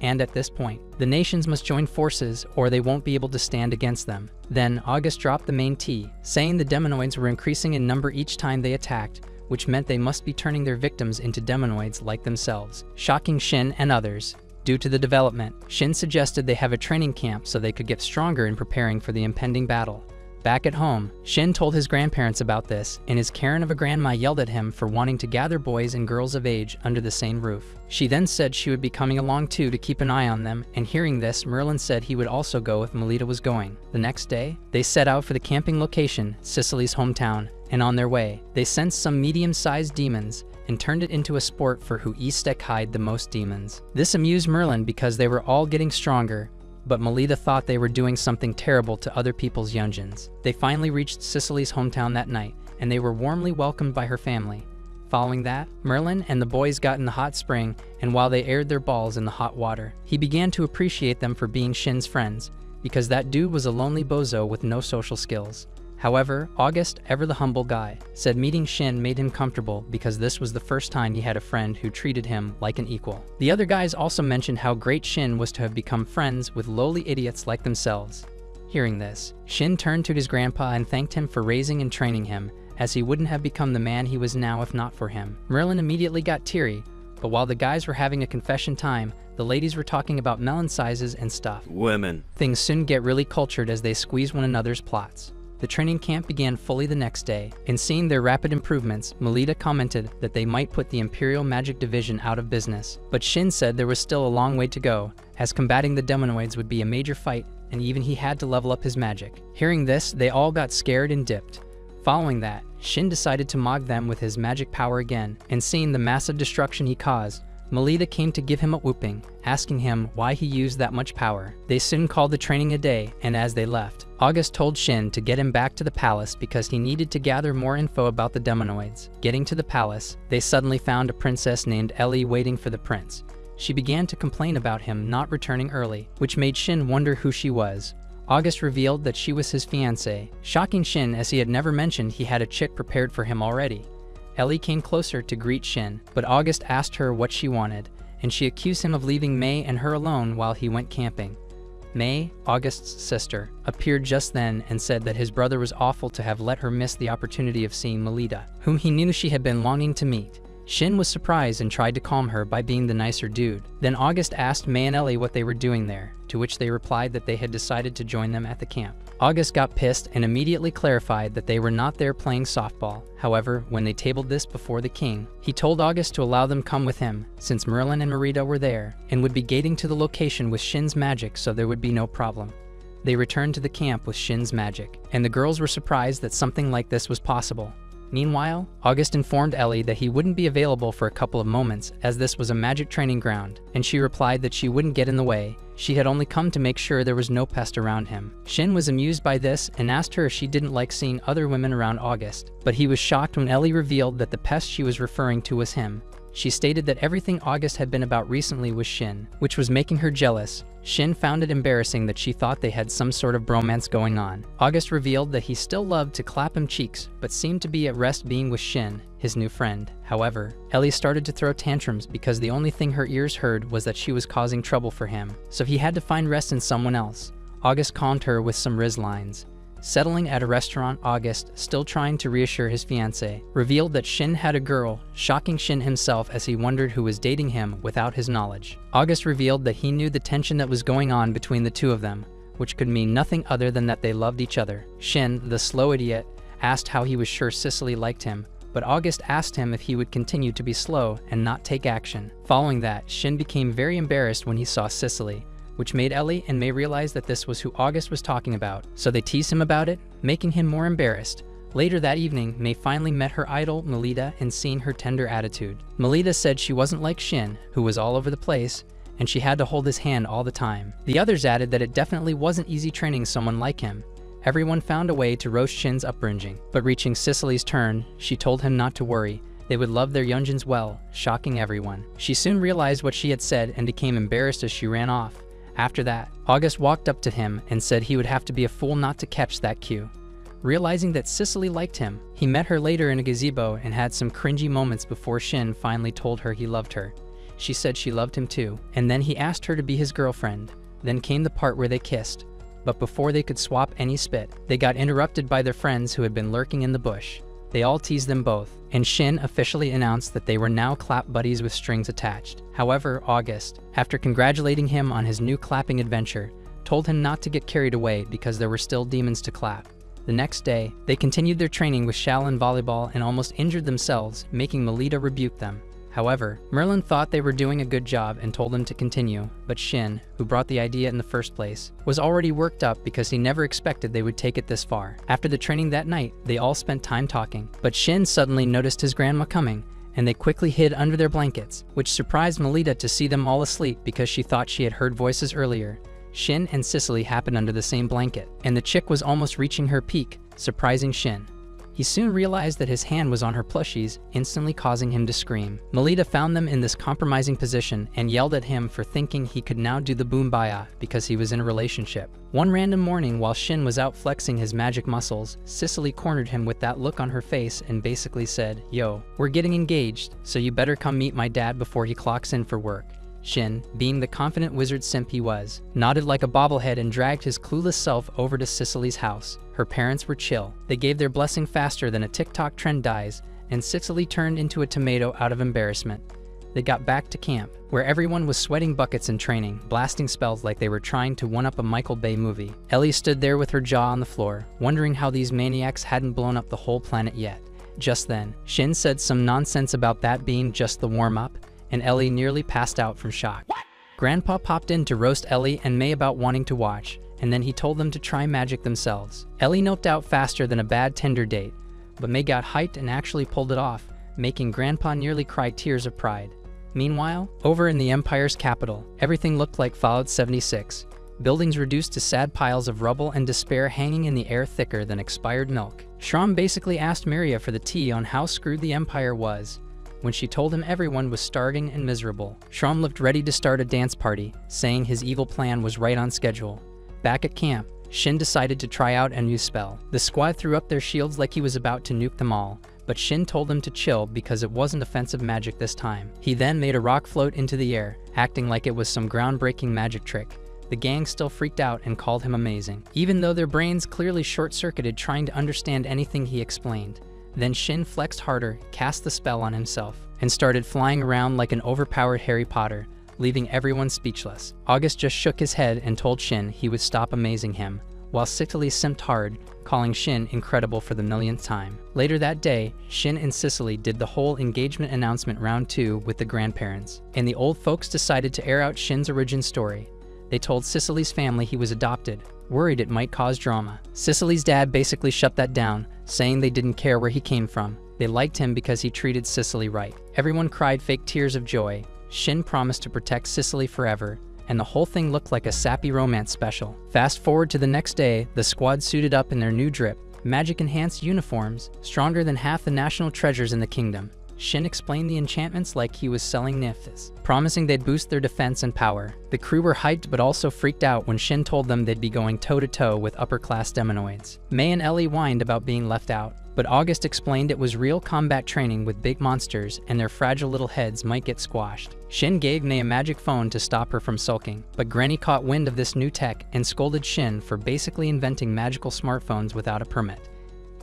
Speaker 1: and at this point, the nations must join forces or they won't be able to stand against them. Then August dropped the main T, saying the Demonoids were increasing in number each time they attacked, which meant they must be turning their victims into Demonoids like themselves, shocking Shin and others. Due to the development, Shin suggested they have a training camp so they could get stronger in preparing for the impending battle. Back at home, Shin told his grandparents about this, and his Karen of a grandma yelled at him for wanting to gather boys and girls of age under the same roof. She then said she would be coming along too to keep an eye on them, and hearing this, Merlin said he would also go if Melita was going. The next day, they set out for the camping location, Sicily's hometown, and on their way, they sensed some medium-sized demons and turned it into a sport for who Eastek hide the most demons. This amused Merlin because they were all getting stronger, but Melita thought they were doing something terrible to other people's yungeons. They finally reached Sicily's hometown that night, and they were warmly welcomed by her family. Following that, Merlin and the boys got in the hot spring, and while they aired their balls in the hot water, he began to appreciate them for being Shin's friends, because that dude was a lonely bozo with no social skills. However, August, ever the humble guy, said meeting Shin made him comfortable because this was the first time he had a friend who treated him like an equal. The other guys also mentioned how great Shin was to have become friends with lowly idiots like themselves. Hearing this, Shin turned to his grandpa and thanked him for raising and training him, as he wouldn't have become the man he was now if not for him. Merlin immediately got teary, but while the guys were having a confession time, the ladies were talking about melon sizes and stuff.
Speaker 3: Women.
Speaker 1: Things soon get really cultured as they squeeze one another's plots. The training camp began fully the next day, and seeing their rapid improvements, Melita commented that they might put the Imperial Magic Division out of business. But Shin said there was still a long way to go, as combating the Demonoids would be a major fight, and even he had to level up his magic. Hearing this, they all got scared and dipped. Following that, Shin decided to mock them with his magic power again, and seeing the massive destruction he caused, Melita came to give him a whooping, asking him why he used that much power. They soon called the training a day, and as they left, August told Shin to get him back to the palace because he needed to gather more info about the Demonoids. Getting to the palace, they suddenly found a princess named Ellie waiting for the prince. She began to complain about him not returning early, which made Shin wonder who she was. August revealed that she was his fiancée, shocking Shin as he had never mentioned he had a chick prepared for him already. Ellie came closer to greet Shin, but August asked her what she wanted, and she accused him of leaving May and her alone while he went camping. May, August's sister, appeared just then and said that his brother was awful to have let her miss the opportunity of seeing Melita, whom he knew she had been longing to meet. Shin was surprised and tried to calm her by being the nicer dude. Then August asked May and Ellie what they were doing there, to which they replied that they had decided to join them at the camp. August got pissed and immediately clarified that they were not there playing softball. However, when they tabled this before the king, he told August to allow them come with him, since Merlin and Merida were there, and would be gating to the location with Shin's magic so there would be no problem. They returned to the camp with Shin's magic, and the girls were surprised that something like this was possible. Meanwhile, August informed Ellie that he wouldn't be available for a couple of moments as this was a magic training ground, and she replied that she wouldn't get in the way. She had only come to make sure there was no pest around him. Shin was amused by this and asked her if she didn't like seeing other women around August, but he was shocked when Ellie revealed that the pest she was referring to was him. She stated that everything August had been about recently was Shin, which was making her jealous. Shin found it embarrassing that she thought they had some sort of bromance going on. August revealed that he still loved to clap him cheeks, but seemed to be at rest being with Shin, his new friend. However, Ellie started to throw tantrums because the only thing her ears heard was that she was causing trouble for him, so he had to find rest in someone else. August calmed her with some Riz lines. Settling at a restaurant, August, still trying to reassure his fiancée, revealed that Shin had a girl, shocking Shin himself as he wondered who was dating him without his knowledge. August revealed that he knew the tension that was going on between the two of them, which could mean nothing other than that they loved each other. Shin, the slow idiot, asked how he was sure Cicely liked him, but August asked him if he would continue to be slow and not take action. Following that, Shin became very embarrassed when he saw Cicely, which made Ellie and May realize that this was who August was talking about, so they teased him about it, making him more embarrassed. Later that evening, May finally met her idol, Melita, and seen her tender attitude. Melita said she wasn't like Shin, who was all over the place, and she had to hold his hand all the time. The others added that it definitely wasn't easy training someone like him. Everyone found a way to roast Shin's upbringing, but reaching Cicely's turn, she told him not to worry. They would love their Yunjins well, shocking everyone. She soon realized what she had said and became embarrassed as she ran off. After that, August walked up to him and said he would have to be a fool not to catch that cue. Realizing that Cicely liked him, he met her later in a gazebo and had some cringy moments before Shin finally told her he loved her. She said she loved him too, and then he asked her to be his girlfriend. Then came the part where they kissed. But before they could swap any spit, they got interrupted by their friends who had been lurking in the bush. They all teased them both, and Shin officially announced that they were now clap buddies with strings attached. However, August, after congratulating him on his new clapping adventure, told him not to get carried away because there were still demons to clap. The next day, they continued their training with Shaolin volleyball and almost injured themselves, making Melita rebuke them. However, Merlin thought they were doing a good job and told them to continue, but Shin, who brought the idea in the first place, was already worked up because he never expected they would take it this far. After the training that night, they all spent time talking, but Shin suddenly noticed his grandma coming, and they quickly hid under their blankets, which surprised Melita to see them all asleep because she thought she had heard voices earlier. Shin and Cicely happened under the same blanket, and the chick was almost reaching her peak, surprising Shin. He soon realized that his hand was on her plushies, instantly causing him to scream. Melita found them in this compromising position and yelled at him for thinking he could now do the boombaya because he was in a relationship. One random morning while Shin was out flexing his magic muscles, Cicely cornered him with that look on her face and basically said, "Yo, we're getting engaged, so you better come meet my dad before he clocks in for work." Shin, being the confident wizard simp he was, nodded like a bobblehead and dragged his clueless self over to Cicely's house. Her parents were chill. They gave their blessing faster than a TikTok trend dies, and Cicely turned into a tomato out of embarrassment. They got back to camp, where everyone was sweating buckets and training, blasting spells like they were trying to one-up a Michael Bay movie. Ellie stood there with her jaw on the floor, wondering how these maniacs hadn't blown up the whole planet yet. Just then, Shin said some nonsense about that being just the warm-up, and Ellie nearly passed out from shock. What? Grandpa popped in to roast Ellie and May about wanting to watch, and then he told them to try magic themselves. Ellie noped out faster than a bad Tinder date, but May got hyped and actually pulled it off, making Grandpa nearly cry tears of pride. Meanwhile, over in the Empire's capital, everything looked like Fallout 76. Buildings reduced to sad piles of rubble and despair hanging in the air thicker than expired milk. Shram basically asked Miria for the tea on how screwed the Empire was. When she told him everyone was starving and miserable, Shram looked ready to start a dance party, saying his evil plan was right on schedule. Back at camp, Shin decided to try out a new spell. The squad threw up their shields like he was about to nuke them all, but Shin told them to chill because it wasn't offensive magic this time. He then made a rock float into the air, acting like it was some groundbreaking magic trick. The gang still freaked out and called him amazing, even though their brains clearly short-circuited trying to understand anything he explained. Then Shin flexed harder, cast the spell on himself, and started flying around like an overpowered Harry Potter, leaving everyone speechless. August just shook his head and told Shin he would stop amazing him, while Cicely simped hard, calling Shin incredible for the millionth time. Later that day, Shin and Cicely did the whole engagement announcement round 2 with the grandparents, and the old folks decided to air out Shin's origin story. They told Cicely's family he was adopted, worried it might cause drama. Cicely's dad basically shut that down, saying they didn't care where he came from. They liked him because he treated Cicely right. Everyone cried fake tears of joy. Shin promised to protect Cicely forever, and the whole thing looked like a sappy romance special. Fast forward to the next day, the squad suited up in their new drip, magic-enhanced uniforms, stronger than half the national treasures in the kingdom. Shin explained the enchantments like he was selling nifs, promising they'd boost their defense and power. The crew were hyped but also freaked out when Shin told them they'd be going toe-to-toe with upper-class demonoids. May and Ellie whined about being left out, but August explained it was real combat training with big monsters and their fragile little heads might get squashed. Shin gave May a magic phone to stop her from sulking, but Granny caught wind of this new tech and scolded Shin for basically inventing magical smartphones without a permit.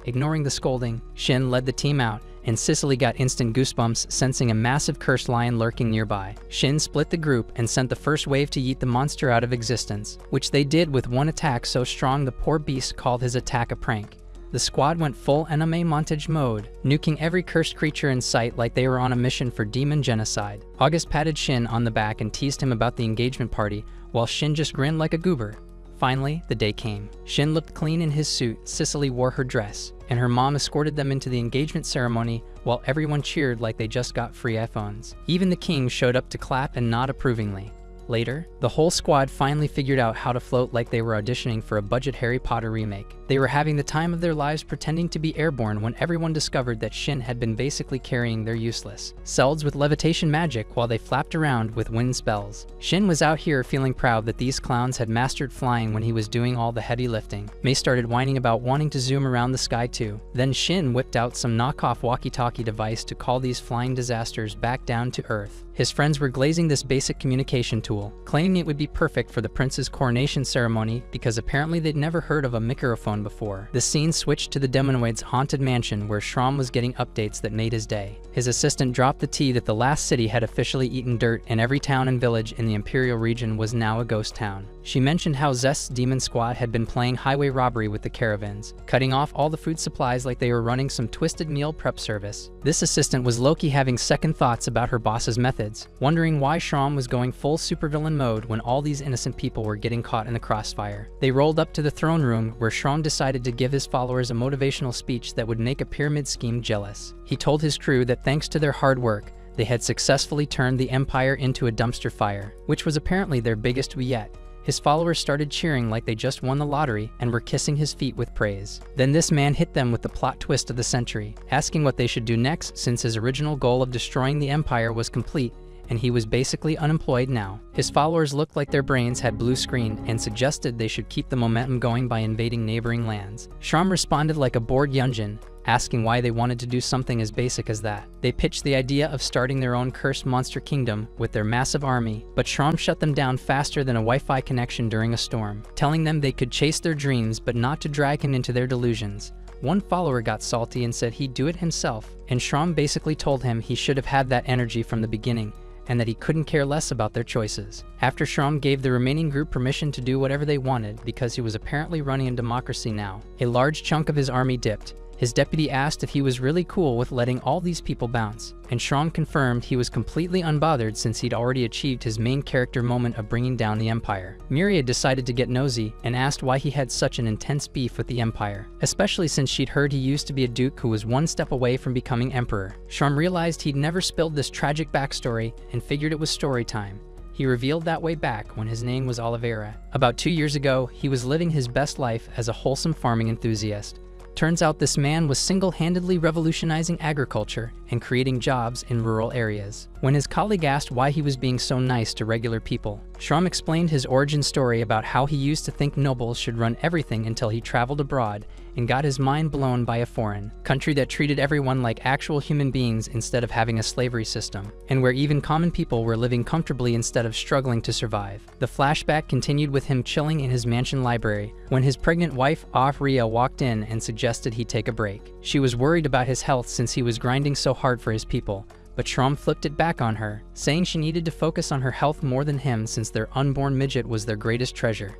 Speaker 1: Ignoring the scolding, Shin led the team out, and Cicely got instant goosebumps sensing a massive cursed lion lurking nearby. Shin split the group and sent the first wave to yeet the monster out of existence, which they did with one attack so strong the poor beast called his attack a prank. The squad went full anime montage mode, nuking every cursed creature in sight like they were on a mission for demon genocide. August patted Shin on the back and teased him about the engagement party, while Shin just grinned like a goober. Finally, the day came. Shin looked clean in his suit, Cicely wore her dress, and her mom escorted them into the engagement ceremony while everyone cheered like they just got free iPhones. Even the king showed up to clap and nod approvingly. Later, the whole squad finally figured out how to float like they were auditioning for a budget Harry Potter remake. They were having the time of their lives pretending to be airborne when everyone discovered that Shin had been basically carrying their useless selves with levitation magic while they flapped around with wind spells. Shin was out here feeling proud that these clowns had mastered flying when he was doing all the heavy lifting. Mei started whining about wanting to zoom around the sky too. Then Shin whipped out some knockoff walkie-talkie device to call these flying disasters back down to Earth. His friends were glazing this basic communication tool, claiming it would be perfect for the prince's coronation ceremony because apparently they'd never heard of a microphone before. The scene switched to the Demonoid's haunted mansion where Shram was getting updates that made his day. His assistant dropped the tea that the last city had officially eaten dirt and every town and village in the Imperial region was now a ghost town. She mentioned how Zest's demon squad had been playing highway robbery with the caravans, cutting off all the food supplies like they were running some twisted meal prep service. This assistant was low-key having second thoughts about her boss's methods, wondering why Shram was going full supervillain mode when all these innocent people were getting caught in the crossfire. They rolled up to the throne room where Shram decided to give his followers a motivational speech that would make a pyramid scheme jealous. He told his crew that thanks to their hard work, they had successfully turned the empire into a dumpster fire, which was apparently their biggest win yet. His followers started cheering like they just won the lottery and were kissing his feet with praise. Then this man hit them with the plot twist of the century, asking what they should do next since his original goal of destroying the empire was complete and he was basically unemployed now. His followers looked like their brains had blue screen and suggested they should keep the momentum going by invading neighboring lands. Shram responded like a bored Yunjin, asking why they wanted to do something as basic as that. They pitched the idea of starting their own cursed monster kingdom with their massive army, but Shram shut them down faster than a Wi-Fi connection during a storm, telling them they could chase their dreams but not to drag him into their delusions. One follower got salty and said he'd do it himself, and Shram basically told him he should have had that energy from the beginning, and that he couldn't care less about their choices. After Shram gave the remaining group permission to do whatever they wanted because he was apparently running a democracy now, a large chunk of his army dipped. His deputy asked if he was really cool with letting all these people bounce, and Shram confirmed he was completely unbothered since he'd already achieved his main character moment of bringing down the Empire. Myriad decided to get nosy and asked why he had such an intense beef with the Empire, especially since she'd heard he used to be a duke who was one step away from becoming emperor. Shram realized he'd never spilled this tragic backstory and figured it was story time. He revealed that way back when his name was Oliveira. About 2 years ago, he was living his best life as a wholesome farming enthusiast. Turns out this man was single-handedly revolutionizing agriculture and creating jobs in rural areas. When his colleague asked why he was being so nice to regular people, Shram explained his origin story about how he used to think nobles should run everything until he traveled abroad and got his mind blown by a foreign country that treated everyone like actual human beings instead of having a slavery system, and where even common people were living comfortably instead of struggling to survive. The flashback continued with him chilling in his mansion library when his pregnant wife, Ria, walked in and suggested he take a break. She was worried about his health since he was grinding so hard for his people, but Shram flipped it back on her, saying she needed to focus on her health more than him since their unborn midget was their greatest treasure.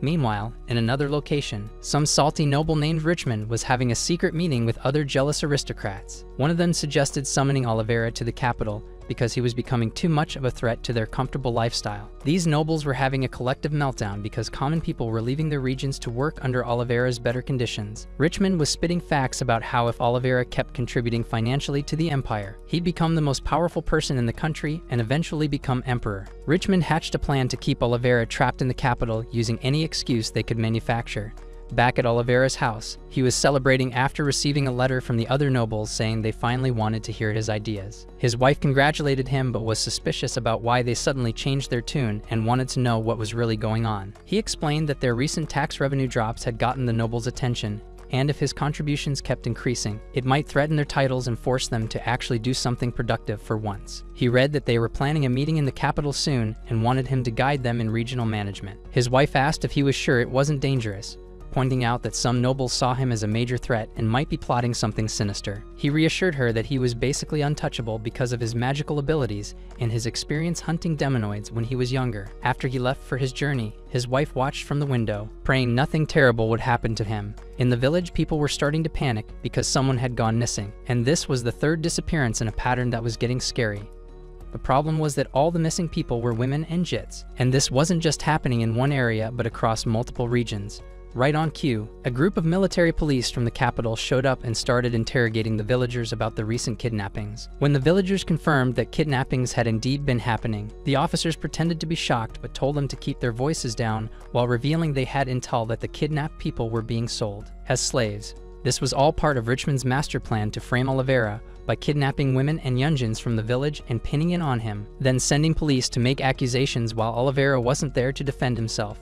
Speaker 1: Meanwhile, in another location, some salty noble named Richmond was having a secret meeting with other jealous aristocrats. One of them suggested summoning Oliveira to the capital because he was becoming too much of a threat to their comfortable lifestyle. These nobles were having a collective meltdown because common people were leaving their regions to work under Oliveira's better conditions. Richmond was spitting facts about how if Oliveira kept contributing financially to the empire, he'd become the most powerful person in the country and eventually become emperor. Richmond hatched a plan to keep Oliveira trapped in the capital using any excuse they could manufacture. Back at Oliveira's house, he was celebrating after receiving a letter from the other nobles saying they finally wanted to hear his ideas. His wife congratulated him but was suspicious about why they suddenly changed their tune and wanted to know what was really going on. He explained that their recent tax revenue drops had gotten the nobles' attention, and if his contributions kept increasing, it might threaten their titles and force them to actually do something productive for once. He read that they were planning a meeting in the capital soon and wanted him to guide them in regional management. His wife asked if he was sure it wasn't dangerous, pointing out that some nobles saw him as a major threat and might be plotting something sinister. He reassured her that he was basically untouchable because of his magical abilities and his experience hunting demonoids when he was younger. After he left for his journey, his wife watched from the window, praying nothing terrible would happen to him. In the village, people were starting to panic because someone had gone missing, and this was the third disappearance in a pattern that was getting scary. The problem was that all the missing people were women and jits, and this wasn't just happening in one area but across multiple regions. Right on cue, a group of military police from the capital showed up and started interrogating the villagers about the recent kidnappings. When the villagers confirmed that kidnappings had indeed been happening, the officers pretended to be shocked but told them to keep their voices down while revealing they had intel that the kidnapped people were being sold as slaves. This was all part of Richmond's master plan to frame Oliveira by kidnapping women and younglings from the village and pinning it on him, then sending police to make accusations while Oliveira wasn't there to defend himself.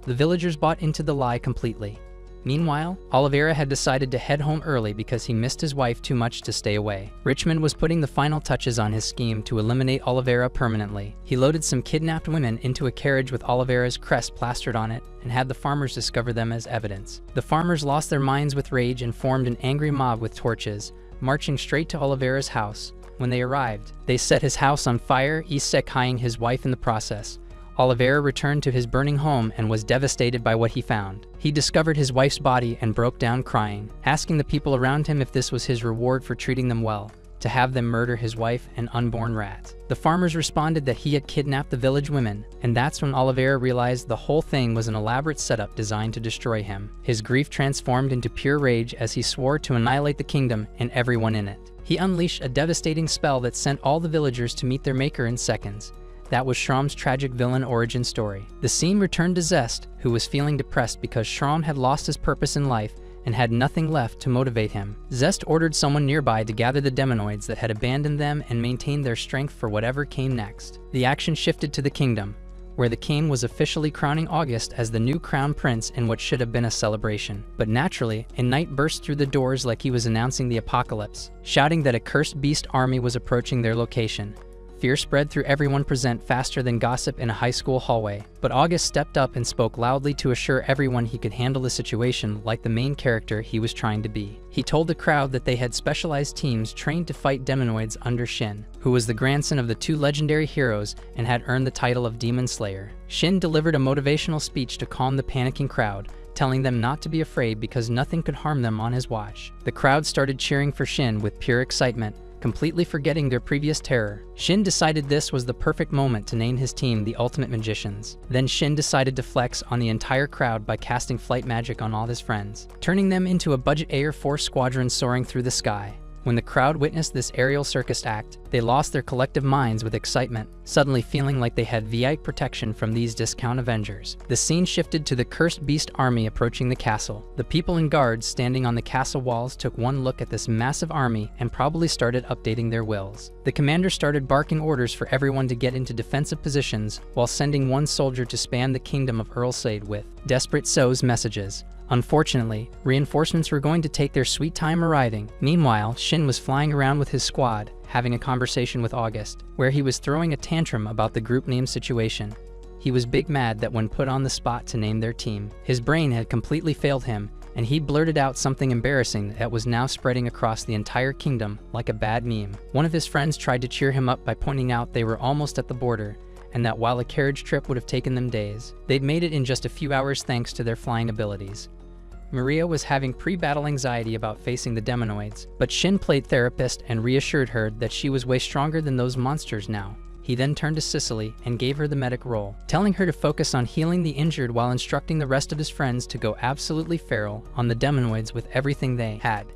Speaker 1: The villagers bought into the lie completely. Meanwhile, Oliveira had decided to head home early because he missed his wife too much to stay away. Richmond was putting the final touches on his scheme to eliminate Oliveira permanently. He loaded some kidnapped women into a carriage with Oliveira's crest plastered on it and had the farmers discover them as evidence. The farmers lost their minds with rage and formed an angry mob with torches, marching straight to Oliveira's house. When they arrived, they set his house on fire, isekai-ing his wife in the process. Oliveira returned to his burning home and was devastated by what he found. He discovered his wife's body and broke down crying, asking the people around him if this was his reward for treating them well, to have them murder his wife and unborn rat. The farmers responded that he had kidnapped the village women, and that's when Oliveira realized the whole thing was an elaborate setup designed to destroy him. His grief transformed into pure rage as he swore to annihilate the kingdom and everyone in it. He unleashed a devastating spell that sent all the villagers to meet their maker in seconds. That was Shram's tragic villain origin story. The scene returned to Zest, who was feeling depressed because Shram had lost his purpose in life and had nothing left to motivate him. Zest ordered someone nearby to gather the demonoids that had abandoned them and maintain their strength for whatever came next. The action shifted to the kingdom, where the king was officially crowning August as the new crown prince in what should have been a celebration. But naturally, a knight burst through the doors like he was announcing the apocalypse, shouting that a cursed beast army was approaching their location. Fear spread through everyone present faster than gossip in a high school hallway, but August stepped up and spoke loudly to assure everyone he could handle the situation like the main character he was trying to be. He told the crowd that they had specialized teams trained to fight demonoids under Shin, who was the grandson of the two legendary heroes and had earned the title of Demon Slayer. Shin delivered a motivational speech to calm the panicking crowd, telling them not to be afraid because nothing could harm them on his watch. The crowd started cheering for Shin with pure excitement, completely forgetting their previous terror. Shin decided this was the perfect moment to name his team the Ultimate Magicians. Then Shin decided to flex on the entire crowd by casting flight magic on all his friends, turning them into a budget Air Force squadron soaring through the sky. When the crowd witnessed this aerial circus act, they lost their collective minds with excitement, suddenly feeling like they had VIP protection from these discount Avengers. The scene shifted to the cursed beast army approaching the castle. The people and guards standing on the castle walls took one look at this massive army and probably started updating their wills. The commander started barking orders for everyone to get into defensive positions while sending one soldier to span the kingdom of Earlsade with desperate so's messages. Unfortunately, reinforcements were going to take their sweet time arriving. Meanwhile, Shin was flying around with his squad, having a conversation with August, where he was throwing a tantrum about the group name situation. He was big mad that when put on the spot to name their team, his brain had completely failed him, and he blurted out something embarrassing that was now spreading across the entire kingdom like a bad meme. One of his friends tried to cheer him up by pointing out they were almost at the border, and that while a carriage trip would have taken them days, they'd made it in just a few hours thanks to their flying abilities. Maria was having pre-battle anxiety about facing the demonoids, but Shin played therapist and reassured her that she was way stronger than those monsters now. He then turned to Cicely and gave her the medic role, telling her to focus on healing the injured while instructing the rest of his friends to go absolutely feral on the demonoids with everything they had.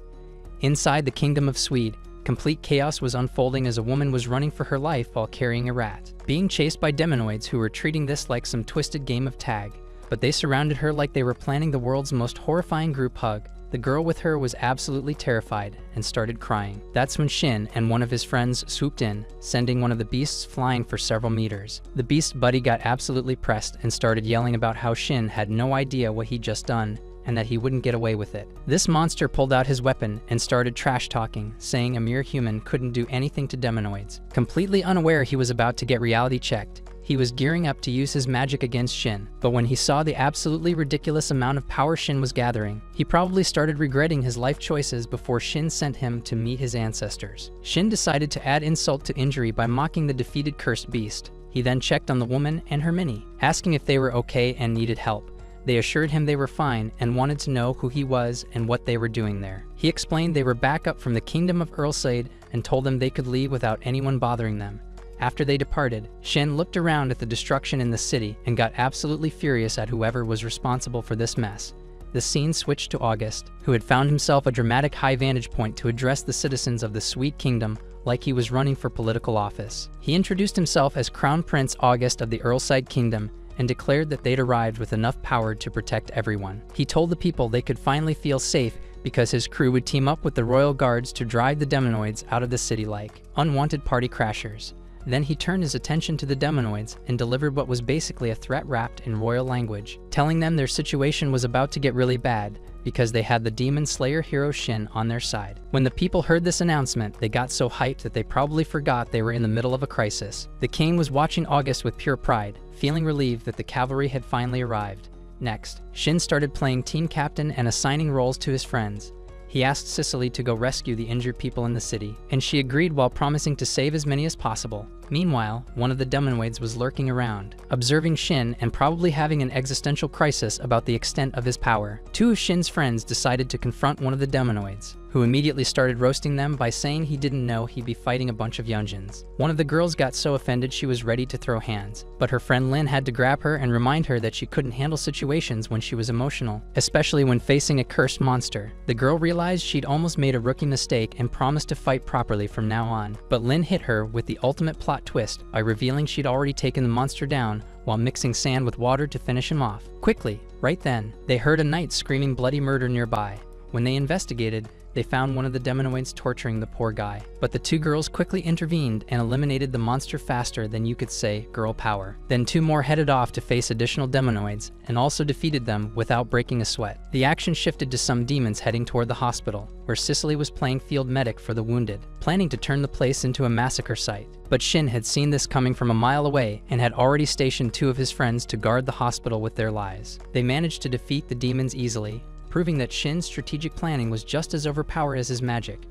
Speaker 1: Inside the kingdom of Swede, complete chaos was unfolding as a woman was running for her life while carrying a rat, being chased by demonoids who were treating this like some twisted game of tag. But they surrounded her like they were planning the world's most horrifying group hug. The girl with her was absolutely terrified and started crying. That's when Shin and one of his friends swooped in, sending one of the beasts flying for several meters. The beast buddy got absolutely pressed and started yelling about how Shin had no idea what he'd just done and that he wouldn't get away with it. This monster pulled out his weapon and started trash talking, saying a mere human couldn't do anything to demonoids. Completely unaware he was about to get reality checked, he was gearing up to use his magic against Shin, but when he saw the absolutely ridiculous amount of power Shin was gathering, he probably started regretting his life choices before Shin sent him to meet his ancestors. Shin decided to add insult to injury by mocking the defeated cursed beast. He then checked on the woman and her mini, asking if they were okay and needed help. They assured him they were fine and wanted to know who he was and what they were doing there. He explained they were back up from the kingdom of Earlsade and told them they could leave without anyone bothering them. After they departed, Shin looked around at the destruction in the city and got absolutely furious at whoever was responsible for this mess, the scene switched to August, who had found himself a dramatic high vantage point to address the citizens of the Sweet Kingdom like he was running for political office. He introduced himself as Crown Prince August of the Earlside Kingdom and declared that they'd arrived with enough power to protect everyone. He told the people they could finally feel safe because his crew would team up with the royal guards to drive the Demonoids out of the city like unwanted party crashers. Then he turned his attention to the Demonoids and delivered what was basically a threat wrapped in royal language, telling them their situation was about to get really bad because they had the demon slayer hero Shin on their side. When the people heard this announcement, they got so hyped that they probably forgot they were in the middle of a crisis. The king was watching August with pure pride, feeling relieved that the cavalry had finally arrived. Next, Shin started playing team captain and assigning roles to his friends. He asked Cicely to go rescue the injured people in the city, and she agreed while promising to save as many as possible. Meanwhile, one of the Demonoids was lurking around, observing Shin and probably having an existential crisis about the extent of his power. Two of Shin's friends decided to confront one of the Demonoids, who immediately started roasting them by saying he didn't know he'd be fighting a bunch of Yunjins. One of the girls got so offended she was ready to throw hands, but her friend Lin had to grab her and remind her that she couldn't handle situations when she was emotional, especially when facing a cursed monster. The girl realized she'd almost made a rookie mistake and promised to fight properly from now on, but Lin hit her with the ultimate plot twist by revealing she'd already taken the monster down while mixing sand with water to finish him off. Quickly, right then, they heard a knight screaming bloody murder nearby. When they investigated, they found one of the Demonoids torturing the poor guy. But the two girls quickly intervened and eliminated the monster faster than you could say girl power. Then two more headed off to face additional Demonoids and also defeated them without breaking a sweat. The action shifted to some demons heading toward the hospital, where Cicely was playing field medic for the wounded, planning to turn the place into a massacre site. But Shin had seen this coming from a mile away and had already stationed two of his friends to guard the hospital with their lives. They managed to defeat the demons easily, proving that Shin's strategic planning was just as overpowered as his magic.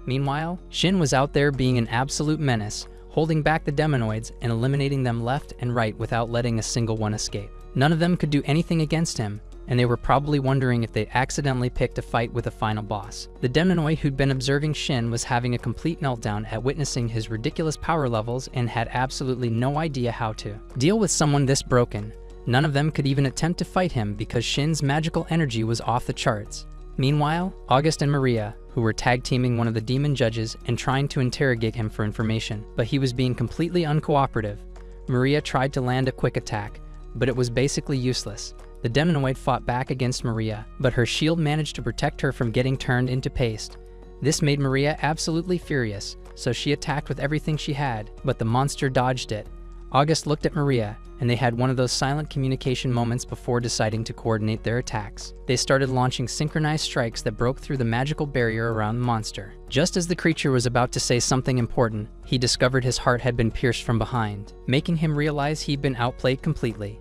Speaker 1: Meanwhile, Shin was out there being an absolute menace, holding back the Demonoids and eliminating them left and right without letting a single one escape. None of them could do anything against him, and they were probably wondering if they accidentally picked a fight with a final boss. The Demonoid who'd been observing Shin was having a complete meltdown at witnessing his ridiculous power levels and had absolutely no idea how to deal with someone this broken. None of them could even attempt to fight him because Shin's magical energy was off the charts. Meanwhile, August and Maria, who were tag teaming one of the demon judges and trying to interrogate him for information, but he was being completely uncooperative. Maria tried to land a quick attack, but it was basically useless. The Demonoid fought back against Maria, but her shield managed to protect her from getting turned into paste. This made Maria absolutely furious, so she attacked with everything she had, but the monster dodged it. August looked at Maria, and they had one of those silent communication moments before deciding to coordinate their attacks. They started launching synchronized strikes that broke through the magical barrier around the monster. Just as the creature was about to say something important, he discovered his heart had been pierced from behind, making him realize he'd been outplayed completely.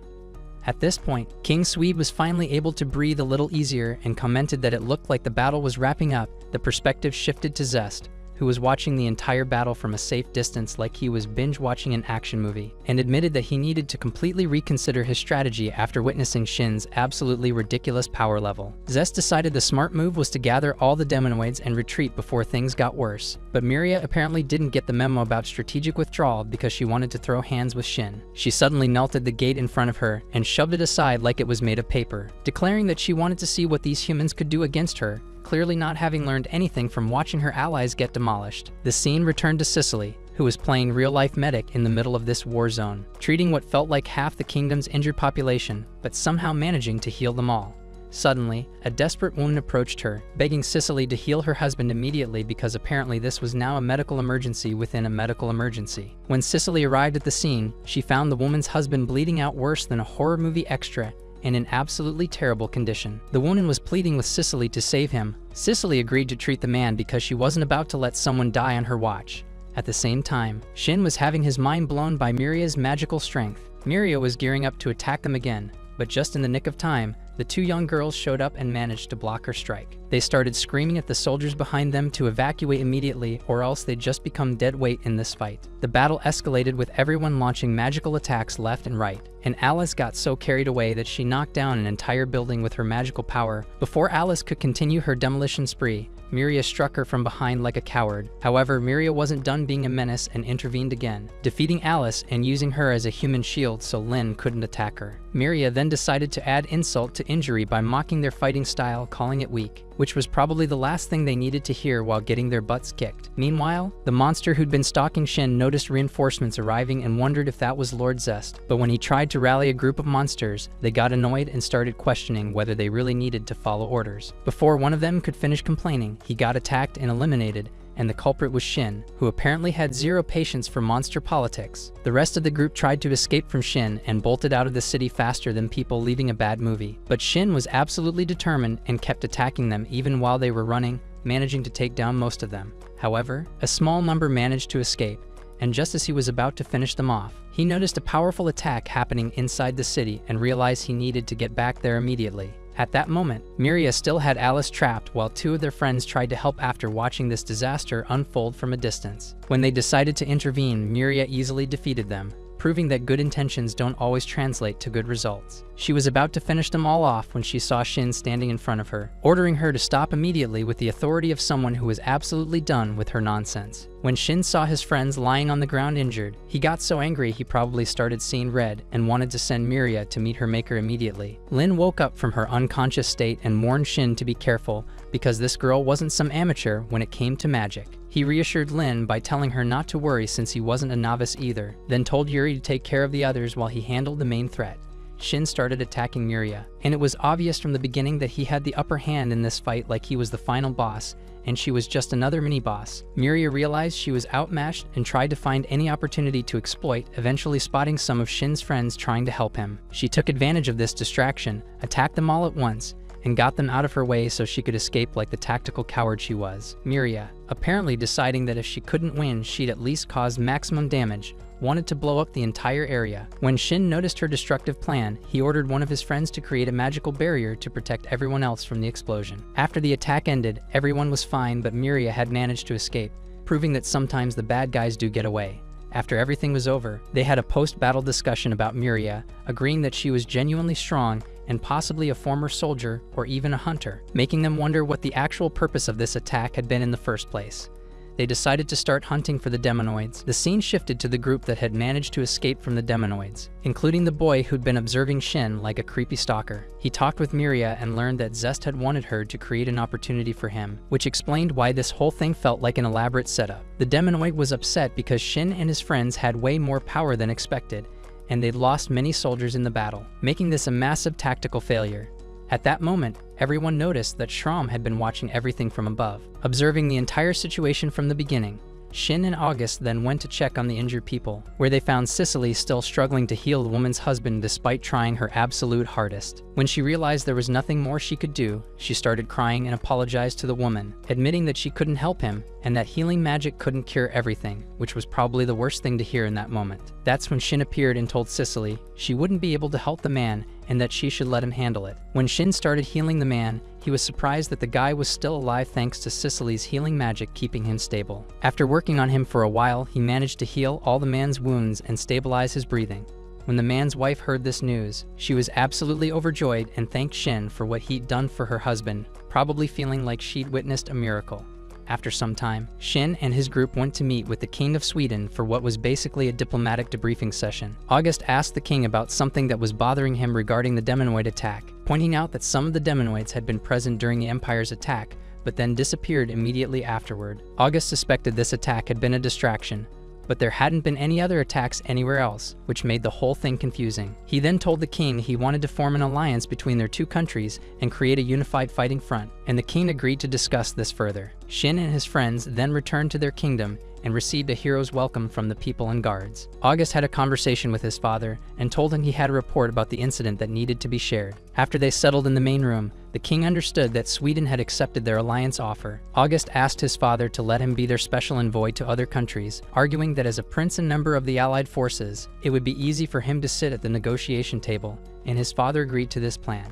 Speaker 1: At this point, King Swede was finally able to breathe a little easier and commented that it looked like the battle was wrapping up. The perspective shifted to Zest, who was watching the entire battle from a safe distance like he was binge-watching an action movie, and admitted that he needed to completely reconsider his strategy after witnessing Shin's absolutely ridiculous power level. Zest decided the smart move was to gather all the Demonoids and retreat before things got worse, but Miria apparently didn't get the memo about strategic withdrawal because she wanted to throw hands with Shin. She suddenly knelt at the gate in front of her and shoved it aside like it was made of paper, declaring that she wanted to see what these humans could do against her, clearly not having learned anything from watching her allies get demolished. The scene returned to Cicely, who was playing real-life medic in the middle of this war zone, treating what felt like half the kingdom's injured population, but somehow managing to heal them all. Suddenly, a desperate woman approached her, begging Cicely to heal her husband immediately because apparently this was now a medical emergency within a medical emergency. When Cicely arrived at the scene, she found the woman's husband bleeding out worse than a horror movie extra and in absolutely terrible condition. The woman was pleading with Cicely to save him. Cicely agreed to treat the man because she wasn't about to let someone die on her watch. At the same time, Shin was having his mind blown by Miria's magical strength. Miria was gearing up to attack them again, but just in the nick of time, the two young girls showed up and managed to block her strike. They started screaming at the soldiers behind them to evacuate immediately or else they'd just become dead weight in this fight. The battle escalated with everyone launching magical attacks left and right, and Alice got so carried away that she knocked down an entire building with her magical power. Before Alice could continue her demolition spree, Miria struck her from behind like a coward. However, Miria wasn't done being a menace and intervened again, defeating Alice and using her as a human shield so Lynn couldn't attack her. Miria then decided to add insult to injury by mocking their fighting style, calling it weak, which was probably the last thing they needed to hear while getting their butts kicked. Meanwhile, the monster who'd been stalking Shin noticed reinforcements arriving and wondered if that was Lord Zest. But when he tried to rally a group of monsters, they got annoyed and started questioning whether they really needed to follow orders. Before one of them could finish complaining, he got attacked and eliminated, and the culprit was Shin, who apparently had zero patience for monster politics. The rest of the group tried to escape from Shin and bolted out of the city faster than people leaving a bad movie. But Shin was absolutely determined and kept attacking them even while they were running, managing to take down most of them. However, a small number managed to escape, and just as he was about to finish them off, he noticed a powerful attack happening inside the city and realized he needed to get back there immediately. At that moment, Miria still had Alice trapped while two of their friends tried to help after watching this disaster unfold from a distance. When they decided to intervene, Miria easily defeated them, proving that good intentions don't always translate to good results. She was about to finish them all off when she saw Shin standing in front of her, ordering her to stop immediately with the authority of someone who was absolutely done with her nonsense. When Shin saw his friends lying on the ground injured, he got so angry he probably started seeing red and wanted to send Miria to meet her maker immediately. Lynn woke up from her unconscious state and warned Shin to be careful because this girl wasn't some amateur when it came to magic. He reassured Lynn by telling her not to worry since he wasn't a novice either, then told Yuri to take care of the others while he handled the main threat. Shin started attacking Miria, and it was obvious from the beginning that he had the upper hand in this fight, like he was the final boss, and she was just another mini-boss. Miria realized she was outmatched and tried to find any opportunity to exploit, eventually spotting some of Shin's friends trying to help him. She took advantage of this distraction, attacked them all at once, and got them out of her way so she could escape like the tactical coward she was. Miria, apparently deciding that if she couldn't win, she'd at least cause maximum damage, wanted to blow up the entire area. When Shin noticed her destructive plan, he ordered one of his friends to create a magical barrier to protect everyone else from the explosion. After the attack ended, everyone was fine, but Miria had managed to escape, proving that sometimes the bad guys do get away. After everything was over, they had a post-battle discussion about Miria, agreeing that she was genuinely strong and possibly a former soldier or even a hunter, making them wonder what the actual purpose of this attack had been in the first place. They decided to start hunting for the demonoids. The scene shifted to the group that had managed to escape from the demonoids, including the boy who'd been observing Shin like a creepy stalker. He talked with Miria and learned that Zest had wanted her to create an opportunity for him, which explained why this whole thing felt like an elaborate setup. The demonoid was upset because Shin and his friends had way more power than expected, and they'd lost many soldiers in the battle, making this a massive tactical failure. At that moment, everyone noticed that Shram had been watching everything from above, observing the entire situation from the beginning. Shin and August then went to check on the injured people, where they found Cicely still struggling to heal the woman's husband despite trying her absolute hardest. When she realized there was nothing more she could do, she started crying and apologized to the woman, admitting that she couldn't help him and that healing magic couldn't cure everything, which was probably the worst thing to hear in that moment. That's when Shin appeared and told Cicely she wouldn't be able to help the man and that she should let him handle it. When Shin started healing the man, he was surprised that the guy was still alive thanks to Cicely's healing magic keeping him stable. After working on him for a while, he managed to heal all the man's wounds and stabilize his breathing. When the man's wife heard this news, she was absolutely overjoyed and thanked Shin for what he'd done for her husband, probably feeling like she'd witnessed a miracle. After some time, Shin and his group went to meet with the King of Sweden for what was basically a diplomatic debriefing session. August asked the king about something that was bothering him regarding the demonoid attack, pointing out that some of the demonoids had been present during the Empire's attack, but then disappeared immediately afterward. August suspected this attack had been a distraction, but there hadn't been any other attacks anywhere else, which made the whole thing confusing. He then told the king he wanted to form an alliance between their two countries and create a unified fighting front, and the king agreed to discuss this further. Shin and his friends then returned to their kingdom and received a hero's welcome from the people and guards. August had a conversation with his father and told him he had a report about the incident that needed to be shared. After they settled in the main room, the king understood that Sweden had accepted their alliance offer. August asked his father to let him be their special envoy to other countries, arguing that as a prince and member of the allied forces, it would be easy for him to sit at the negotiation table, and his father agreed to this plan.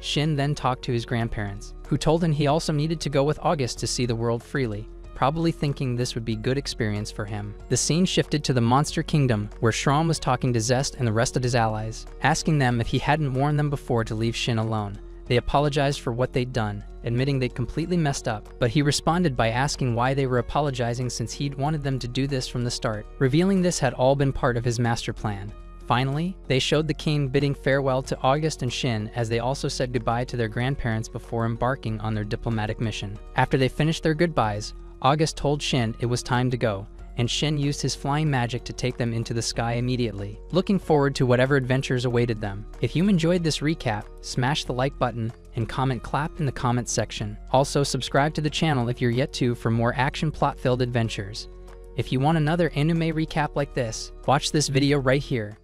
Speaker 1: Shin then talked to his grandparents, who told him he also needed to go with August to see the world freely, probably thinking this would be good experience for him. The scene shifted to the Monster Kingdom, where Shram was talking to Zest and the rest of his allies, asking them if he hadn't warned them before to leave Shin alone. They apologized for what they'd done, admitting they'd completely messed up, but he responded by asking why they were apologizing since he'd wanted them to do this from the start, revealing this had all been part of his master plan. Finally, they showed the king bidding farewell to August and Shin as they also said goodbye to their grandparents before embarking on their diplomatic mission. After they finished their goodbyes, August told Shin it was time to go, and Shin used his flying magic to take them into the sky immediately, looking forward to whatever adventures awaited them. If you enjoyed this recap, smash the like button and comment clap in the comments section. Also, subscribe to the channel if you're yet to for more action plot-filled adventures. If you want another anime recap like this, watch this video right here.